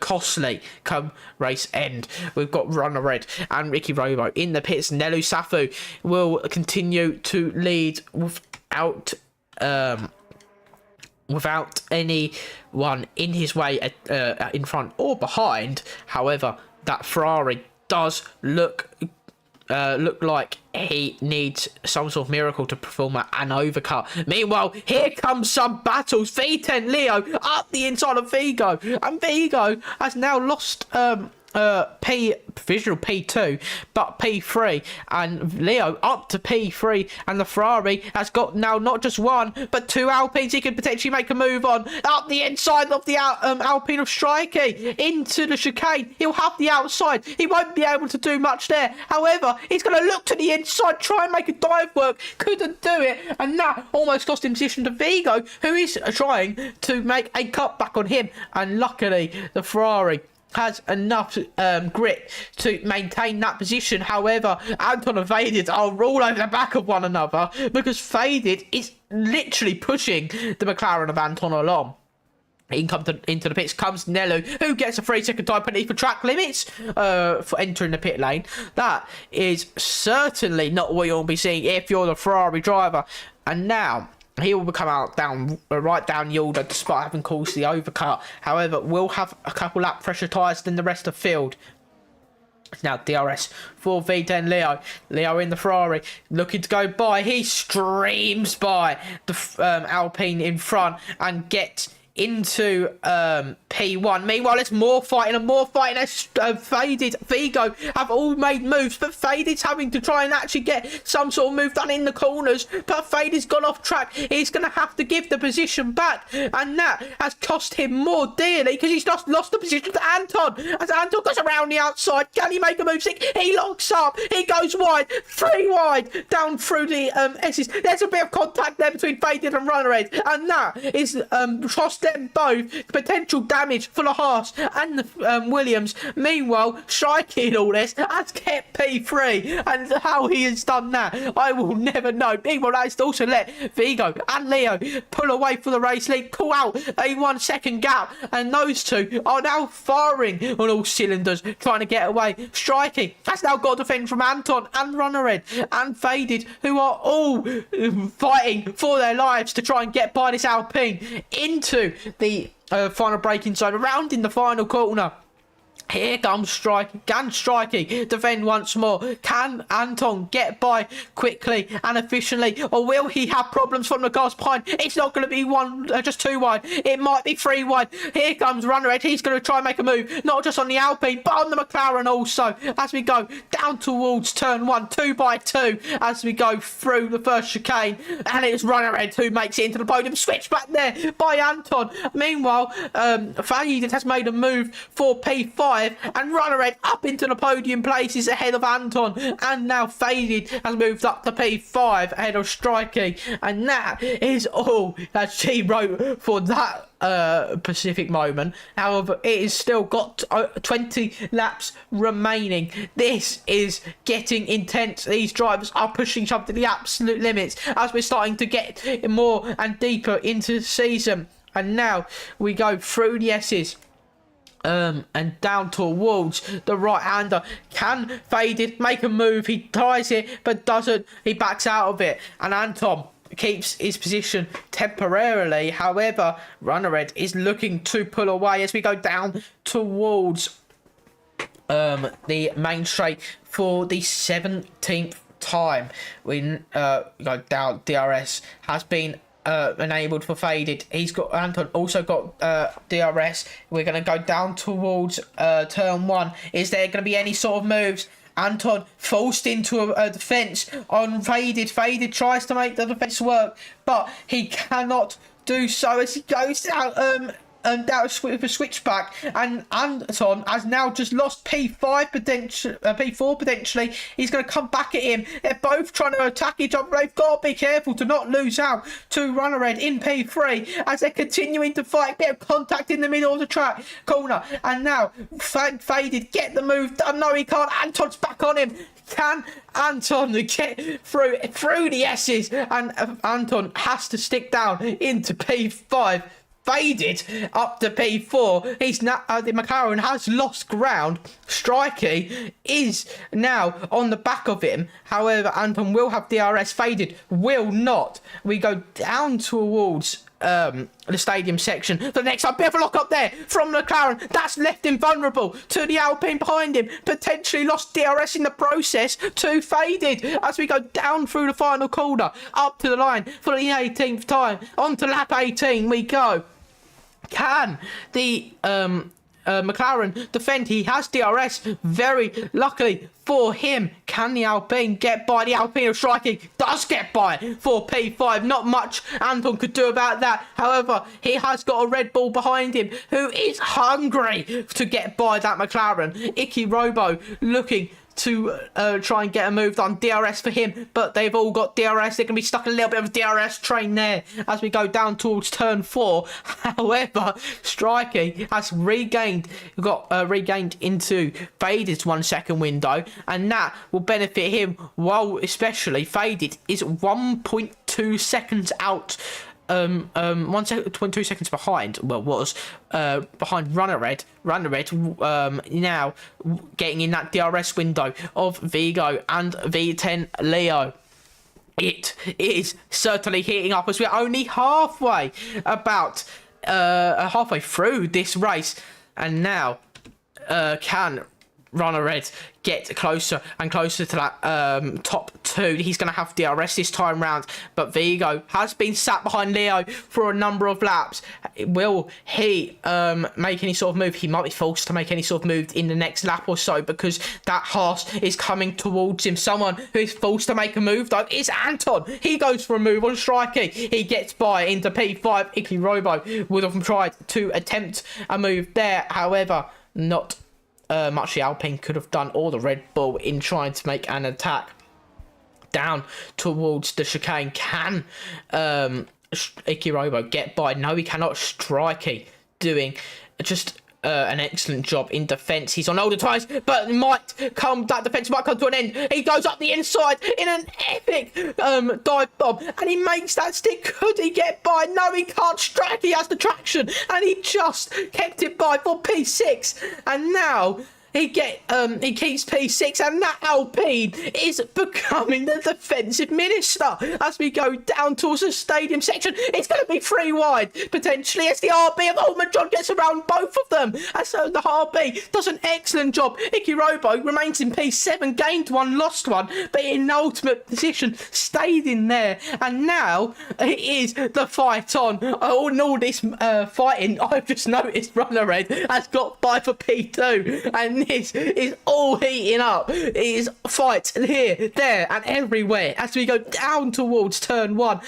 costly come race end. We've got Runner Red and Ricky Robo in the pits. Nelu Safu will continue to lead without anyone in his way in front or behind. However, that Ferrari does look like he needs some sort of miracle to perform an overcut. Meanwhile, here comes some battles. V10 Leo up the inside of Vigo, and Vigo has now lost provisional P2 but P3, and Leo up to P3, and the Ferrari has got now not just one but 2 Alpines he could potentially make a move on. Up the inside of the Alpine of Strikey into the chicane. He'll have the outside. He won't be able to do much there. However, he's going to look to the inside, try and make a dive work. Couldn't do it, and that almost cost him position to Vigo, who is trying to make a cutback on him, and luckily the Ferrari has enough grit to maintain that position. However, Anton and Faded are all over the back of one another, because Faded is literally pushing the McLaren of Anton along. Into the pits comes Nello, who gets a 3-second time penalty for track limits for entering the pit lane. That is certainly not what you'll be seeing if you're the Ferrari driver. And now he will come out right down the order despite having caused the overcut. However, will have a couple lap fresher tyres than the rest of the field. Now DRS for V10 Leo. Leo in the Ferrari looking to go by. He streams by the Alpine in front and gets into P1. Meanwhile, it's more fighting as Faded, Vigo have all made moves, but Faded's having to try and actually get some sort of move done in the corners, but Faded's gone off track. He's going to have to give the position back, and that has cost him more dearly because he's just lost the position to Anton. As Anton goes around the outside, can he make a move? He locks up, he goes wide, 3 wide, down through the S's. There's a bit of contact there between Faded and Runnerhead, and that is cost them both potential damage for the Haas and the Williams. Meanwhile, Strikey in all this has kept P3, and how he has done that, I will never know. Meanwhile, that has also let Vigo and Leo pull away for the race lead, call out a 1 second gap, and those two are now firing on all cylinders, trying to get away. Strikey has now got to defend from Anton and Runnerhead and Faded, who are all fighting for their lives to try and get by this Alpine into the final braking zone, around in the final corner. Here comes Strikey. Can Strikey defend once more? Can Anton get by quickly and efficiently? Or will he have problems from the cars behind? It's not going to be just 2 wide. It might be 3 wide. Here comes Runnerhead. He's going to try and make a move, not just on the Alpine, but on the McLaren also. As we go down towards turn 1, 2 by 2, as we go through the first chicane. And it's Runnerhead who makes it into the podium. Switch back there by Anton. Meanwhile, Faded has made a move for P5. And Runnerhead up into the podium places ahead of Anton, and now Faded has moved up to P5 ahead of Strikey, and that is all that she wrote for that Pacific moment. However, it has still got 20 laps remaining. This is getting intense. These drivers are pushing each other to the absolute limits as we're starting to get more and deeper into the season. And now we go through the S's and down towards the right-hander. Can Faded make a move? He tries it but doesn't. He backs out of it, and Anton keeps his position temporarily. However, Runnerhead is looking to pull away as we go down towards the main straight for the 17th time. We go down. DRS has been enabled for Faded. He's got Anton also got DRS. We're going to go down towards turn 1. Is there going to be any sort of moves? Anton forced into a defence on Faded. Faded tries to make the defence work, but he cannot do so as he goes down with a switchback, and Anton has now just lost P5 potential, P4 potentially. He's going to come back at him. They're both trying to attack each other. They've got to be careful to not lose out to Runnerhead in P3 as they're continuing to fight. Bit of contact in the middle of the track corner, and now Faded get the move done. No, he can't. Anton's back on him. Can Anton get through the S's? And Anton has to stick down into P5. Faded up to P4. He's now the McLaren has lost ground. Strikey is now on the back of him. However, Anton will have DRS. Faded will not. We go down towards the stadium section. The next bit of a lock up there from McLaren. That's left him vulnerable to the Alpine behind him. Potentially lost DRS in the process to Faded as we go down through the final corner up to the line for the 18th time. On to lap 18 we go. Can the McLaren defend? He has DRS. Very luckily for him. Can the Alpine get by? The Alpine of Striking does get by for P5. Not much Anton could do about that. However, he has got a Red Bull behind him who is hungry to get by that McLaren. Icky Robo looking to try and get a move done. DRS for him, but they've all got DRS. They're going to be stuck in a little bit of a DRS train there as we go down towards turn 4. However, Strikey has regained into Faded's 1 second window, and that will benefit him, while especially Faded is 1.2 seconds out 2 seconds behind. Well, was behind Runner Red. Now getting in that DRS window of Vigo and V10 Leo. It is certainly heating up as we're only halfway through this race, and now can Runner Red get closer and closer to that top 2. He's going to have DRS this time round, but Vigo has been sat behind Leo for a number of laps. Will he make any sort of move? He might be forced to make any sort of move in the next lap or so, because that Haas is coming towards him. Someone who is forced to make a move though is Anton. He goes for a move on Strikey. He gets by into P5. Icky Robo would have tried to attempt a move there, however, not much the Alpine could have done, or the Red Bull, in trying to make an attack down towards the chicane. Can Icky Robo get by? No, he cannot. Strikey doing just an excellent job in defence. He's on older tyres, but that defence might come to an end. He goes up the inside in an epic dive bomb, and he makes that stick. Could he get by? No, he can't. Strike. He has the traction, and he just kept it by for P6, and now he keeps P6, and that Alpine is becoming the defensive minister as we go down towards the stadium section. It's going to be 3 wide, potentially, as the RB of Ultimate John gets around both of them. And so the RB does an excellent job. Icky Robo remains in P7, gained 1, lost 1, but in the ultimate position, stayed in there. And now it is the fight on. All this fighting, I've just noticed Runner Red has got by for P2, and this is all heating up. It is fights here, there, and everywhere as we go down towards turn 1.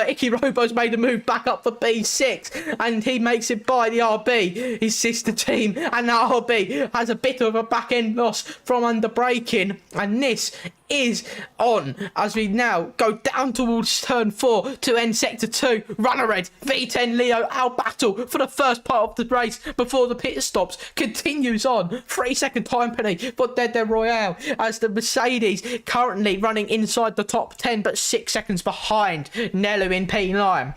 Icky Robo's made a move back up for B6, and he makes it by the RB, his sister team, and the RB has a bit of a back end loss from under braking, and this is on as we now go down towards turn 4 to end sector 2. Runner Red, V10 Leo, our battle for the first part of the race before the pit stops continues on. 3-second time penalty for Dead Royale as the Mercedes currently running inside the top 10, but 6 seconds behind Nello in P9.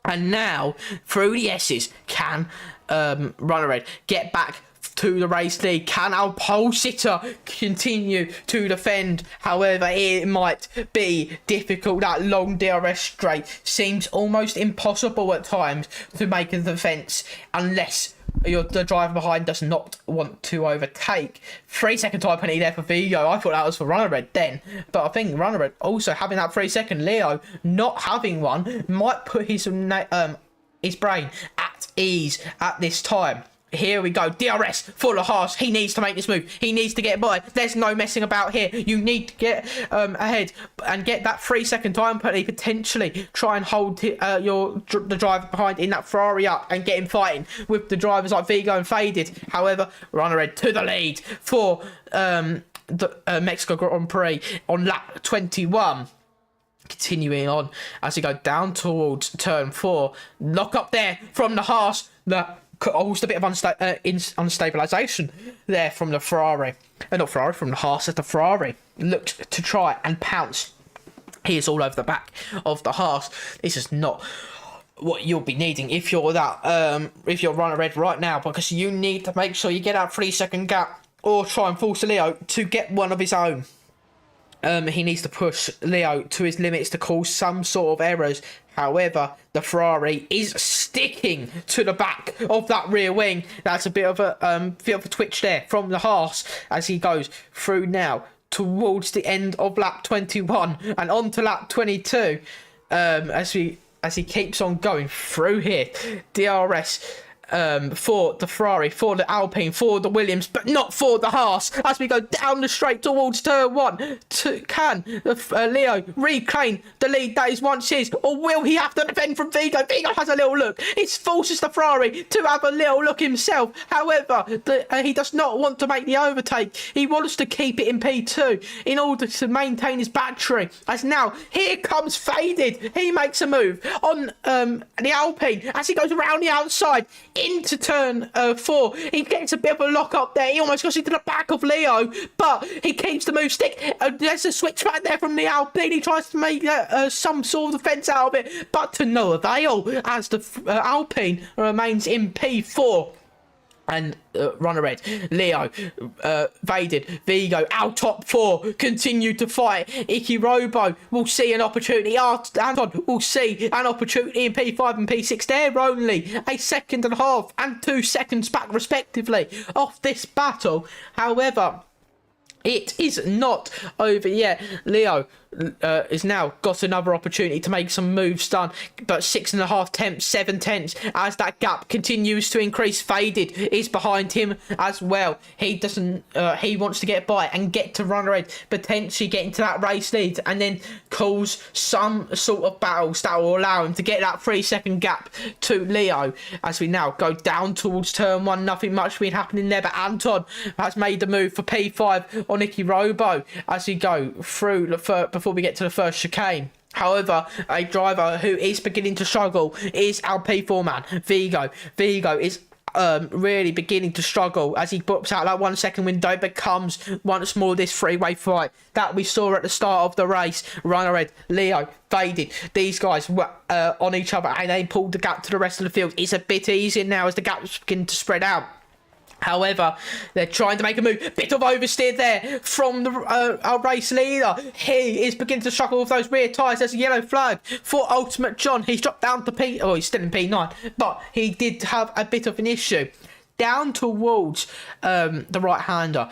And now through the S's, can Runner Red get back to the race lead? Can our pole sitter continue to defend? However, it might be difficult. That long DRS straight seems almost impossible at times to make a defence unless the driver behind does not want to overtake. 3-second time penalty there for Vigo. I thought that was for Runner Red then, but I think Runner Red also having that 3-second. Leo not having one might put his brain at ease at this time. Here we go. DRS for the Haas. He needs to make this move. He needs to get by. There's no messing about here. You need to get ahead and get that 3-second time penalty. Potentially try and hold the driver behind in that Ferrari up and get him fighting with the drivers like Vigo and Faded. However, Runner Red to the lead for the Mexico Grand Prix on lap 21. Continuing on as we go down towards turn 4. Lock up there from the Haas. Caused a bit of unstabilisation there from the Ferrari. From the Haas. As the Ferrari looked to try and pounce. He is all over the back of the Haas. This is not what you'll be needing if you're Runner Red right now, because you need to make sure you get that 3-second gap or try and force Leo to get one of his own. He needs to push Leo to his limits to cause some sort of errors. However, the Ferrari is sticking to the back of that rear wing. That's a bit of a twitch there from the Haas as he goes through now towards the end of lap 21 and on to lap 22. As he keeps on going through here, DRS. For the Ferrari, for the Alpine, for the Williams, but not for the Haas. As we go down the straight towards turn 1, can Leo reclaim the lead that is once his, or will he have to defend from Vigo? Vigo has a little look. It forces the Ferrari to have a little look himself. However, he does not want to make the overtake. He wants to keep it in P2 in order to maintain his battery. As now, here comes Faded. He makes a move on the Alpine as he goes around the outside into turn 4. He gets a bit of a lock up there. He almost goes into the back of Leo, but he keeps the move stick. There's a switch right there from the Alpine. He tries to make some sort of defense out of it, but to no avail, as the Alpine remains in P4. And runner red, Leo, Vaded, Vigo, our top 4 continue to fight. Icky Robo will see an opportunity. Anton will see an opportunity in P5 and P6. They're only a second and a half and 2 seconds back, respectively, off this battle. However, it is not over yet. Leo is now got another opportunity to make some moves done, but 6.5 tenths, 7 tenths as that gap continues to increase. Faded is behind him as well. He doesn't he wants to get by and get to runner red, potentially get into that race lead, and then cause some sort of battles that will allow him to get that 3-second gap to Leo. As we now go down towards turn 1, nothing much been happening there, but Anton has made the move for P5 on Icky Robo as we go through before we get to the first chicane. However, a driver who is beginning to struggle is our P4 man, Vigo. Vigo is really beginning to struggle as he books out that 1 second window. It becomes once more this three-way fight that we saw at the start of the race. Runner red, Leo, Faded. These guys were on each other and they pulled the gap to the rest of the field. It's a bit easier now as the gaps begin to spread out. However, they're trying to make a move. Bit of oversteer there from the our race leader. He is beginning to struggle with those rear tyres. There's a yellow flag for Ultimate John. He's dropped down to P... Oh, he's still in P9. But he did have a bit of an issue. Down towards the right-hander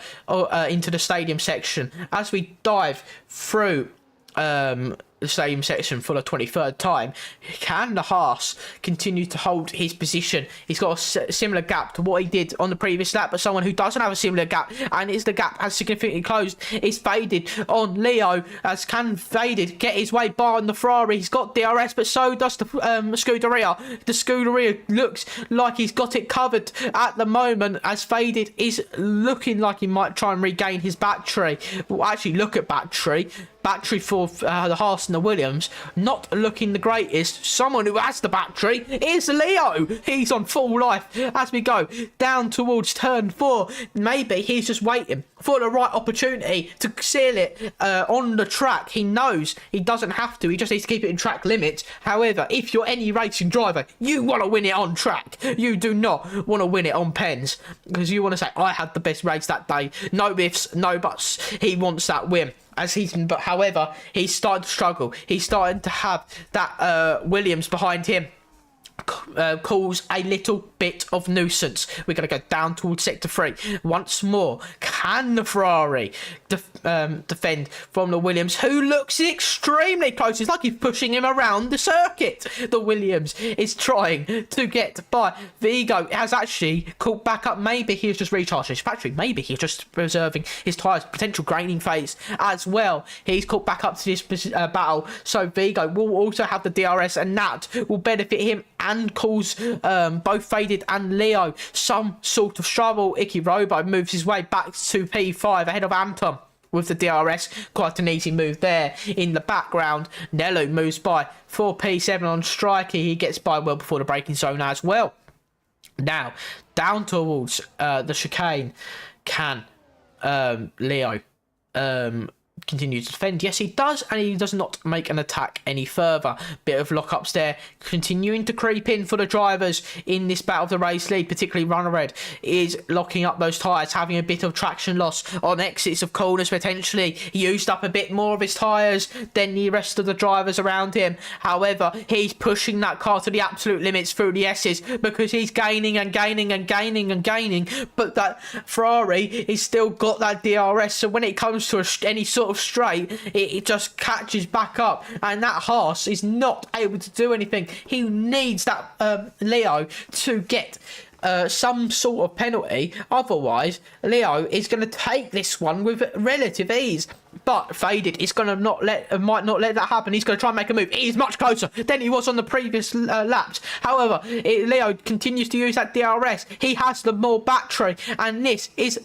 into the stadium section. As we dive through... the stadium section for the 23rd time, can the Haas continue to hold his position? He's got a similar gap to what he did on the previous lap, but someone who doesn't have a similar gap, and the gap has significantly closed, is Faded on Leo. As can Faded get his way by on the Ferrari? He's got DRS, but so does the Scuderia. The Scuderia looks like he's got it covered at the moment, as Faded is looking like he might try and regain his battery. Well, actually, look at battery for the Haas and the Williams, not looking the greatest. Someone who has the battery is Leo. He's on full life as we go down towards turn 4. Maybe he's just waiting for the right opportunity to seal it on the track. He knows he doesn't have to. He just needs to keep it in track limits. However, if you're any racing driver, you want to win it on track. You do not want to win it on pens, because you want to say, I had the best race that day. No ifs, no buts. He wants that win. However, he's starting to struggle. He's starting to have that Williams behind him cause a little bit of nuisance. We're going to go down towards sector 3 once more. Can the Ferrari defend from the Williams, who looks extremely close? It's like he's pushing him around the circuit. The Williams is trying to get by. Vigo has actually caught back up. Maybe he's just recharged his battery. Maybe he's just preserving his tyres. Potential graining phase as well. He's caught back up to this battle. So Vigo will also have the DRS, and that will benefit him and cause both Faded and Leo some sort of trouble. Icky Robo moves his way back to P5 ahead of Anton with the DRS. Quite an easy move there. In the background, Nello moves by for P7 on Striker. He gets by well before the braking zone as well. Now, down towards the chicane. Can Leo continue to defend? Yes, he does, and he does not make an attack any further. Bit of lockups there, continuing to creep in for the drivers in this battle of the race lead, particularly Runner Red is locking up those tyres, having a bit of traction loss on exits of corners potentially. He used up a bit more of his tyres than the rest of the drivers around him. However, he's pushing that car to the absolute limits through the S's, because he's gaining and gaining and gaining and gaining, but that Ferrari is still got that DRS, so when it comes to any sort of straight, it just catches back up, and that Haas is not able to do anything. He needs that Leo to get some sort of penalty, otherwise Leo is going to take this one with relative ease. But Faded is going to might not let that happen. He's going to try and make a move. He's much closer than he was on the previous laps. However, Leo continues to use that DRS. He has the more battery, and this is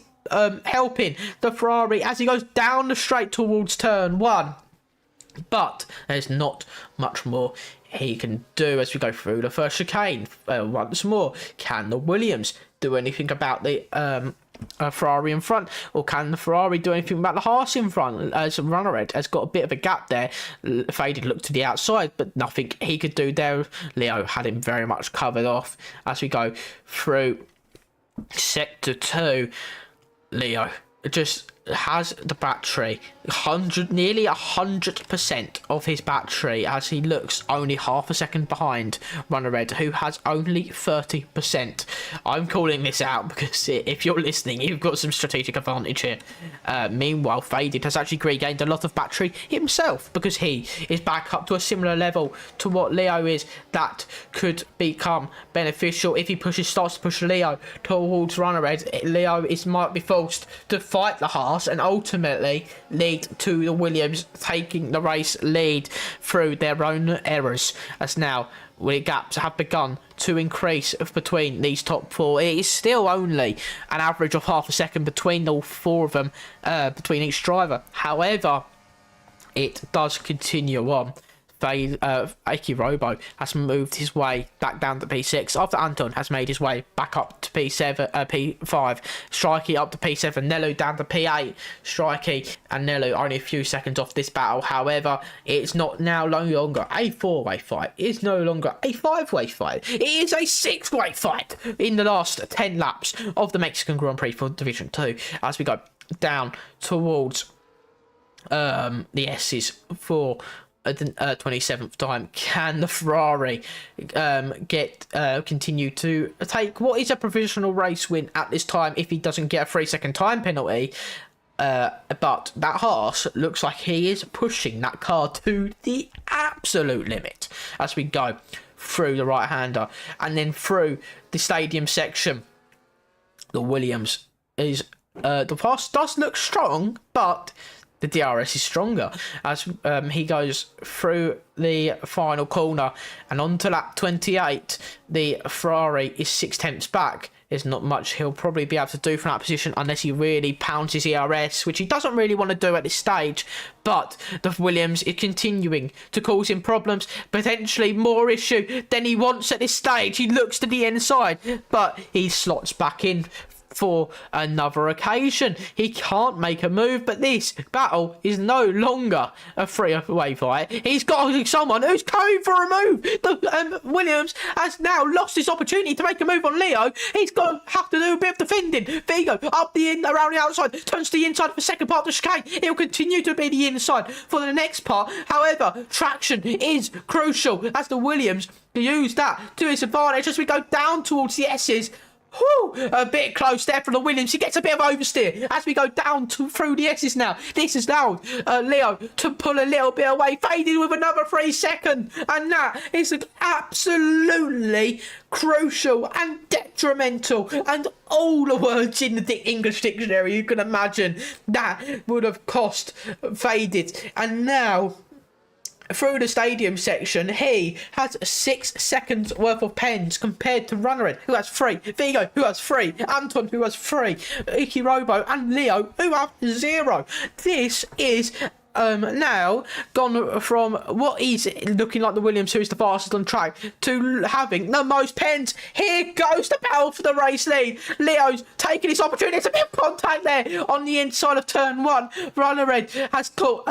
helping the Ferrari as he goes down the straight towards turn 1. But there's not much more he can do as we go through the first chicane. Once more, can the Williams do anything about the Ferrari in front, or can the Ferrari do anything about the Haas in front? As Runnerhead has got a bit of a gap there. Faded looked to the outside, but nothing he could do there. Leo had him very much covered off as we go through sector 2. Leo just has the battery, nearly 100% of his battery, as he looks only half a second behind Runnerhead, who has only 30%. I'm calling this out because if you're listening, you've got some strategic advantage here. Meanwhile, Faded has actually regained a lot of battery himself because he is back up to a similar level to what Leo is. That could become beneficial if he starts to push Leo towards Runnerhead. Leo might be forced to fight the Haas and ultimately lead to the Williams taking the race lead through their own errors, as now the gaps have begun to increase between these top 4. It is still only an average of half a second between all 4 of them, between each driver. However, it does continue on. Aki Robo has moved his way back down to P6 after Anton has made his way back up to P5. Strikey up to P7, Nelu down to P8. Strikey and Nelu only a few seconds off this battle. However, it's not now no longer a 4-way fight. It's no longer a 5-way fight. It is a 6-way fight in the last 10 laps of the Mexican Grand Prix for Division 2 as we go down towards the S's for the 27th time. Can the Ferrari continue to take what is a provisional race win at this time if he doesn't get a 3-second time penalty? But that Haas looks like he is pushing that car to the absolute limit as we go through the right-hander and then through the stadium section. The Williams is the Haas does look strong, but the DRS is stronger as he goes through the final corner and onto lap 28. The Ferrari is 6/10 back. There's not much he'll probably be able to do from that position unless he really pounds his ERS, which he doesn't really want to do at this stage. But the Williams is continuing to cause him problems, potentially more issue than he wants at this stage. He looks to the inside, but he slots back in for another occasion. He can't make a move, but this battle is no longer a 3-way fight. He's got someone who's going for a move. The Williams has now lost his opportunity to make a move on Leo. He's going to have to do a bit of defending. Vigo up around the outside, turns to the inside for the second part of the chicane. He'll continue to be the inside for the next part. However, traction is crucial as the Williams use that to his advantage as we go down towards the S's. Whew, a bit close there from the Williams. He gets a bit of oversteer as we go down through the S's now. This is now Leo to pull a little bit away. Faded with another 3 second. And that is absolutely crucial and detrimental. And all the words in the English dictionary you can imagine that would have cost Faded. And now, through the stadium section, he has 6 seconds worth of pens compared to Runnerhead, who has 3, Vigo, who has 3, Anton, who has 3, Iki Robo, and Leo, who have 0. This is now gone from what is looking like the Williams, who is the fastest on track, to having the most pens. Here goes the battle for the race lead. Leo's taking his opportunity. It's a bit of contact there on the inside of turn 1. Runnerhead has cut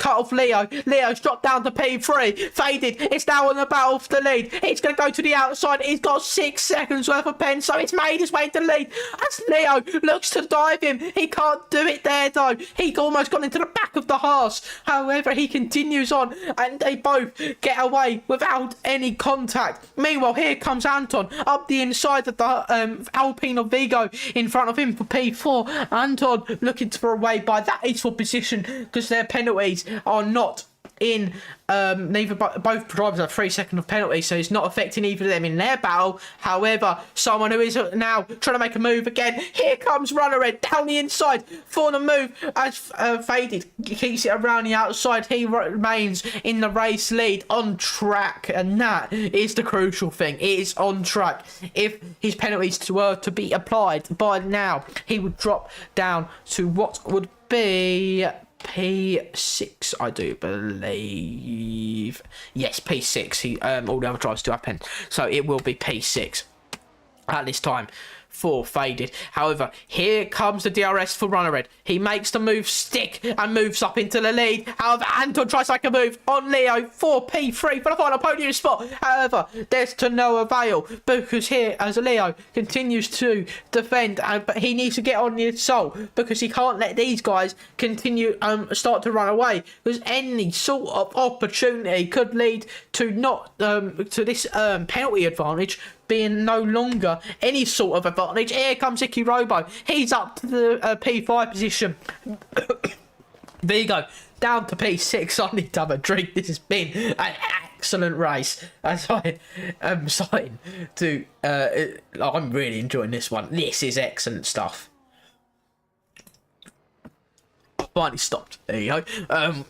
off Leo. Leo's dropped down to P3. Faded. It's now on the battle for the lead. He's going to go to the outside. He's got 6 seconds worth of pens, so it's made his way to the lead. As Leo looks to dive him, he can't do it there though. He almost got into the back of the Haas. However, he continues on and they both get away without any contact. Meanwhile, here comes Anton up the inside of the Alpine of Vigo in front of him for P4. Anton looking for a way by. That is for position because their penalties are not in both drivers have 3 seconds of penalty, so it's not affecting either of them in their battle. However, someone who is now trying to make a move again. Here comes Runnerhead down the inside for the move as Faded keeps it around the outside. He remains in the race lead on track, and that is the crucial thing. It is on track. If his penalties were to be applied by now, he would drop down to what would be P6, I do believe. Yes, P6. All the other drivers do have pen, so it will be P6 at this time for Faded. However, here comes the DRS for Runner Red. He makes the move stick and moves up into the lead. However, Anton tries to make a move on Leo for P3 for the final podium spot. However, there's to no avail, because here as Leo continues to defend, but he needs to get on the assault because he can't let these guys continue start to run away, because any sort of opportunity could lead to not to this penalty advantage being no longer any sort of advantage. Here comes Icky Robo. He's up to the P5 position. Vigo down to P6. I need to have a drink. This has been an excellent race. As I am starting to... I'm really enjoying this one. This is excellent stuff. Finally stopped. There you go.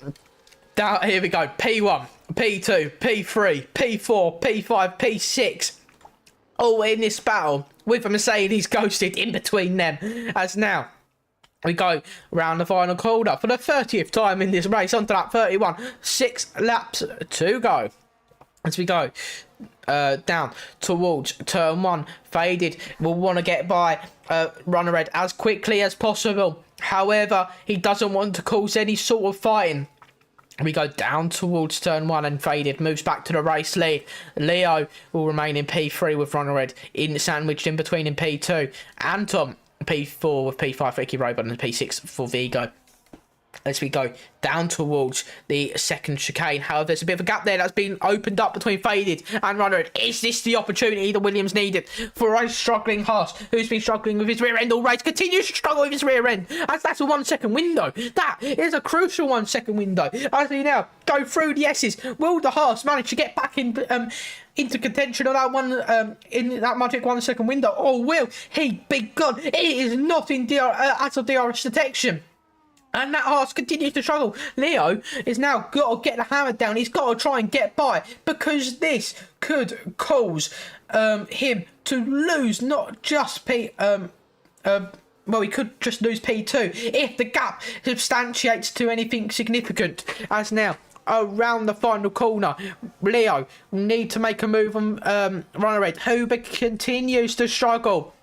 Down, here we go. P1, P2, P3, P4, P5, P6. All in this battle with a Mercedes ghosted in between them. As now we go round the final corner for the 30th time in this race onto lap 31. 6 laps to go. As we go down towards turn 1, Faded will want to get by Runner Red as quickly as possible. However, he doesn't want to cause any sort of fighting. We go down towards turn 1 and Faded moves back to the race lead. Leo will remain in P3 with Runner Red sandwiched in between in P2. Anton P4 with P5 for Icky Robot and P6 for Vigo. As we go down towards the second chicane. However, there's a bit of a gap there that's been opened up between Faded and Runner Red. Is this the opportunity that Williams needed for a struggling Haas, who's been struggling with his rear end all race, continues to struggle with his rear end, as that's a 1 second window. That is a crucial 1 second window. As we now go through the S's, will the Haas manage to get back in into contention on that one in that magic 1 second window, or will he be gone? It is not in out of DRS detection. And that Haas continues to struggle. Leo is now got to get the hammer down. He's got to try and get by, because this could cause him to lose not just well, he could just lose P2 if the gap substantiates to anything significant. As now around the final corner, Leo will need to make a move on Runner Red, who continues to struggle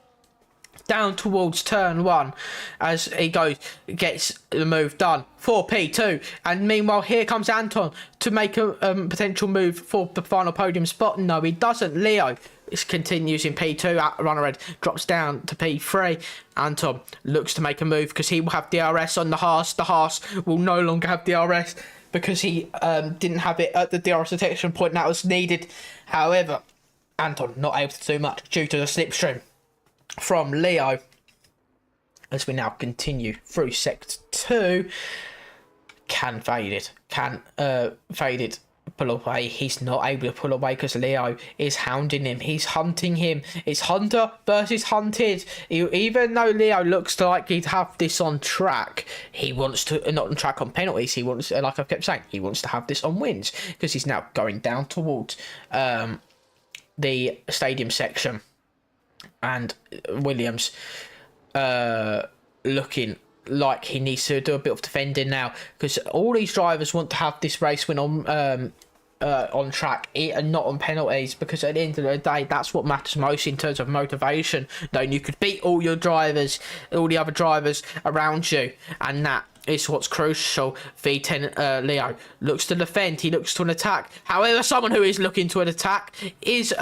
down towards turn 1 as he gets the move done for P2. And meanwhile, here comes Anton to make a potential move for the final podium spot. No, he doesn't. Leo continues in P2. Runner Red drops down to P3. Anton looks to make a move because he will have DRS on the Haas. The Haas will no longer have DRS because he didn't have it at the DRS detection point that was needed. However, Anton not able to do much due to the slipstream from Leo. As we now continue through Sector 2, can Faded pull away? He's not able to pull away because Leo is hounding him. He's hunting him. It's hunter versus hunted. Even though Leo looks like he'd have this on track, he wants to, not on track on penalties, he wants, like I've kept saying, he wants to have this on wins, because he's now going down towards the stadium section. And Williams looking like he needs to do a bit of defending now, because all these drivers want to have this race win on track and not on penalties, because at the end of the day, that's what matters most in terms of motivation. Knowing you could beat all your drivers, all the other drivers around you, and that is what's crucial. V10 Leo looks to defend, he looks to an attack. However, someone who is looking to an attack is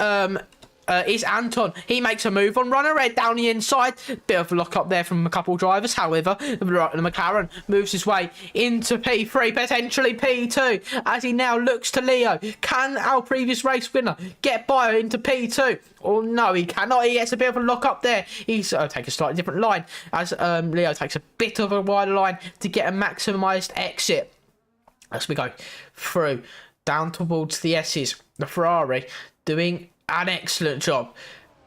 Anton. He makes a move on Runner Red down the inside. Bit of a lock up there from a couple drivers. However, the McLaren moves his way into P3, potentially P2, as he now looks to Leo. Can our previous race winner get by into P2? Oh no, he cannot. He gets a bit of a lock up there. He's take a slightly different line, as Leo takes a bit of a wider line to get a maximised exit. As we go through down towards the S's, the Ferrari doing an excellent job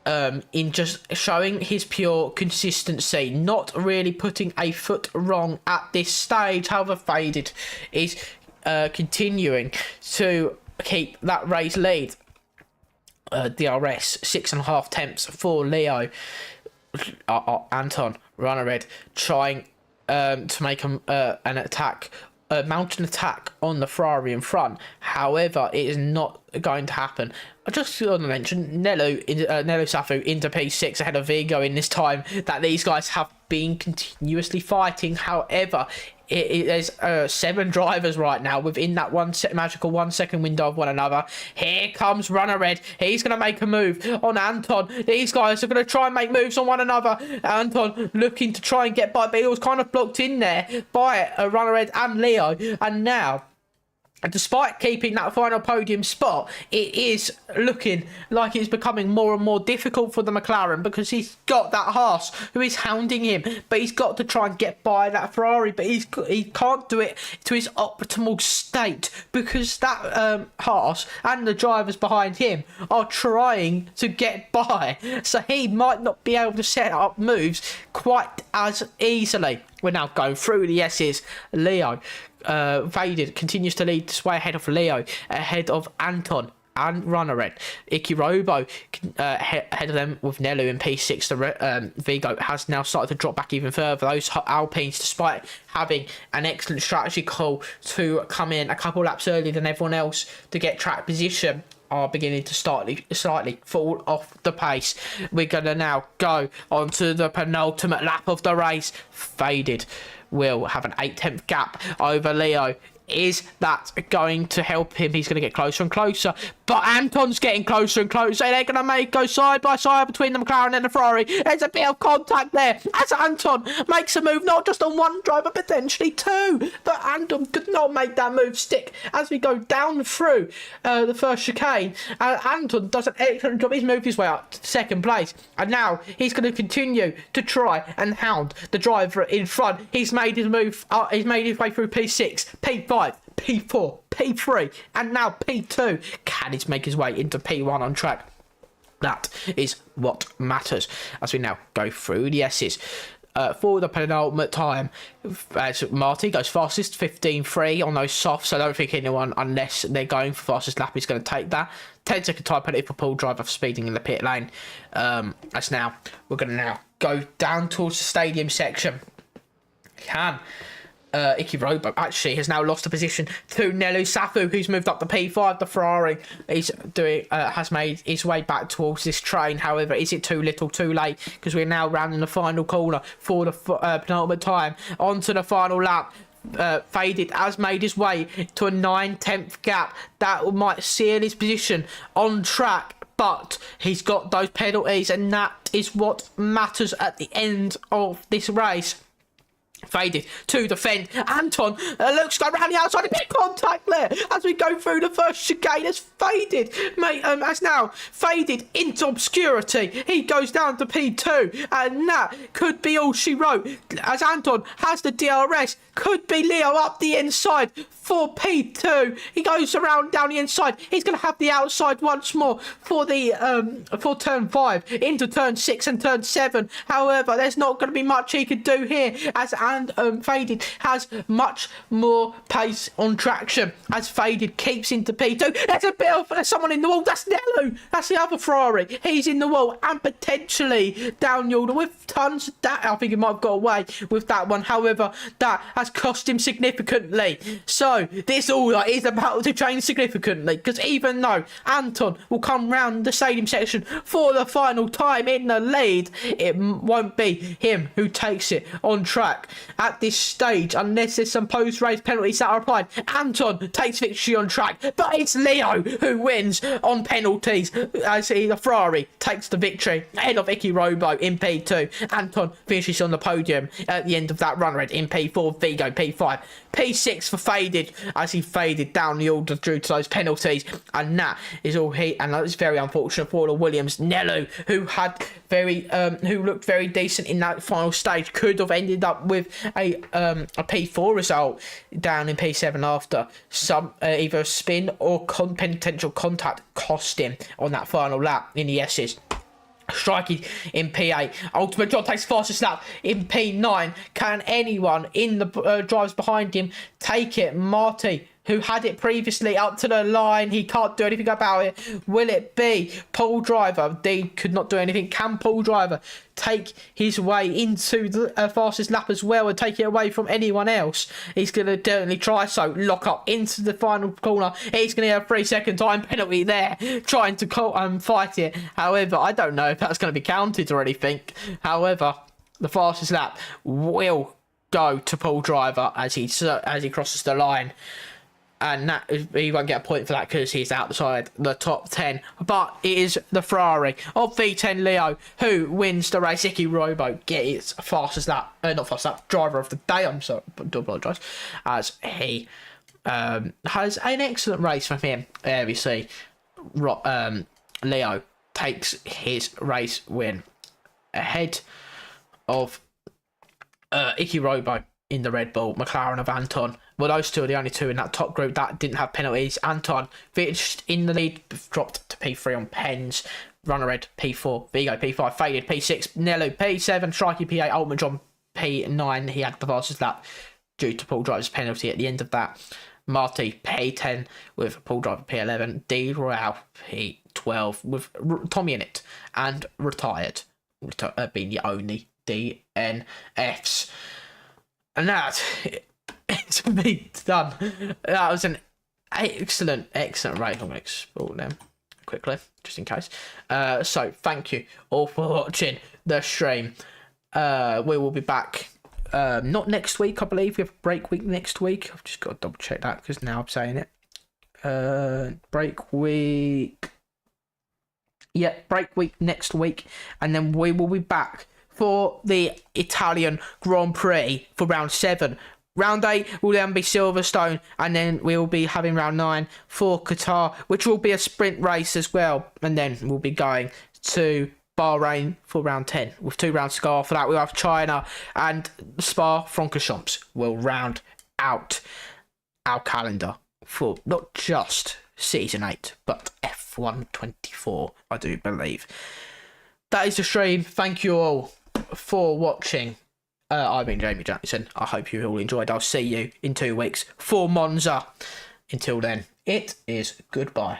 in just showing his pure consistency, not really putting a foot wrong at this stage. However, Faded is continuing to keep that race lead. DRS 6.5 tenths for Leo. Anton Runner Red trying to make an attack, a mountain attack on the Ferrari in front. However, it is not going to happen. I just want to mention Nello Safu into P6 ahead of Vigo in this time that these guys have been continuously fighting. However, there's 7 drivers right now within that magical 1 second window of one another. Here comes Runner Red. He's going to make a move on Anton. These guys are going to try and make moves on one another. Anton looking to try and get by, but he was kind of blocked in there by Runner Red and Leo. And now, despite keeping that final podium spot, it is looking like it's becoming more and more difficult for the McLaren, because he's got that Haas who is hounding him, but he's got to try and get by that Ferrari, but he can't do it to his optimal state, because that Haas and the drivers behind him are trying to get by, so he might not be able to set up moves quite as easily. We're now going through the S's. Leo Faded continues to lead this way ahead of Leo, ahead of Anton and Runner Red. Iki Robo ahead of them with Nello in P6. The Vigo has now started to drop back even further. Those Alpines, despite having an excellent strategy call to come in a couple laps earlier than everyone else to get track position, are beginning to slightly fall off the pace. We're going to now go on to the penultimate lap of the race. Faded will have an 8/10 gap over Leo. Is that going to help him? He's going to get closer and closer, but Anton's getting closer and closer. They're going to go side by side between the McLaren and the Ferrari. There's a bit of contact there as Anton makes a move, not just on one driver, potentially 2. But Anton could not make that move stick as we go down through the first chicane. Anton does an excellent job. He's moved his way up to second place, and now he's going to continue to try and hound the driver in front. He's made his move. He's made his way through P6, P5, P4, P3, and now P2. Can he make his way into P1 on track? That is what matters as we now go through the S's. For the penultimate time, as Marty goes fastest, 15.3 on those softs. I don't think anyone, unless they're going for fastest lap, is going to take that. 10-second time penalty for Paul Driver for speeding in the pit lane. As now, we're going to now go down towards the stadium section. Iki Robo actually has now lost a position to Nello Safu, who's moved up to P5. The Ferrari has made his way back towards this train. However, is it too little too late? Because we're now rounding the final corner for the penultimate time. Onto the final lap. Faded has made his way to a 9/10 gap. That might seal his position on track, but he's got those penalties, and that is what matters at the end of this race. Faded to defend. Anton looks go around the outside. A bit of contact there as we go through the first chicane. As Faded, has now faded into obscurity. He goes down to P2, and that could be all she wrote. As Anton has the DRS, could be Leo up the inside for P2. He goes around down the inside. He's going to have the outside once more for the for turn 5 into turn 6 and turn 7. However, there's not going to be much he could do here, as Faded has much more pace on traction as Faded keeps into P2. There's a bit of someone in the wall. That's Nello. That's the other Ferrari. He's in the wall and potentially down Yalder with tons of that. I think he might have got away with that one. However, that has cost him significantly. So this all is about to change significantly, because even though Anton will come round the stadium section for the final time in the lead, it won't be him who takes it on track at this stage unless there's some post-race penalties that are applied. Anton takes victory on track, but it's Leo who wins on penalties as the Ferrari takes the victory ahead of Iki Robo in P2. Anton finishes on the podium at the end of that run red in P4, Vigo P5, P6 for Faded as he faded down the order due to those penalties, and that is all and that is very unfortunate for the Williams. Nello, who had who looked very decent in that final stage, could have ended up with a P4 result down in P7 after some either a spin or potential contact cost him on that final lap in the S's. Striking in P8. Ultimate John takes fastest lap in P9. Can anyone in the drives behind him take it? Marty who had it previously up to the line. He can't do anything about it. Will it be Paul Driver? They could not do anything. Can Paul Driver take his way into the fastest lap as well and take it away from anyone else? He's going to definitely try so. Lock up into the final corner. He's going to have a 3-second time penalty there, trying to fight it. However, I don't know if that's going to be counted or anything. However, the fastest lap will go to Paul Driver as he crosses the line. And that he won't get a point for that because he's outside the top 10. But it is the Ferrari of V10 Leo who wins the race. Iki Robo gets fastest lap, not fastest lap, driver of the day. I'm sorry, I do apologise. As he has an excellent race from him. There we see Leo takes his race win ahead of Iki Robo in the Red Bull, McLaren of Anton. Well, those two are the only two in that top group that didn't have penalties. Anton finished in the lead, dropped to P3 on pens. Runner Red P4, Vigo P5, faded P6, Nello P7, Strikey P8, Altman John P9. He had the fastest lap due to Paul Driver's penalty at the end of that. Marty P10 with Paul Driver P11, D Royale P12 with Tommy in it and retired, being the only DNFs. And that it's me done. That was an excellent race. I'm going to export them quickly just in case. So thank you all for watching the stream. We will be back not next week, I believe. We have a break week next week. I've just got to double check that because now I'm saying it. Break week. Yeah, break week next week, and then we will be back for the Italian Grand Prix for round 7. Round 8 will then be Silverstone, and then we'll be having round 9 for Qatar, which will be a sprint race as well. And then we'll be going to Bahrain for round 10 with 2 rounds to go. After that, we'll have China and Spa-Francorchamps will round out our calendar for not just Season 8, but F1 24, I do believe. That is the stream. Thank you all for watching. I've been Jamie Jackson. I hope you all enjoyed. I'll see you in 2 weeks for Monza. Until then, it is goodbye.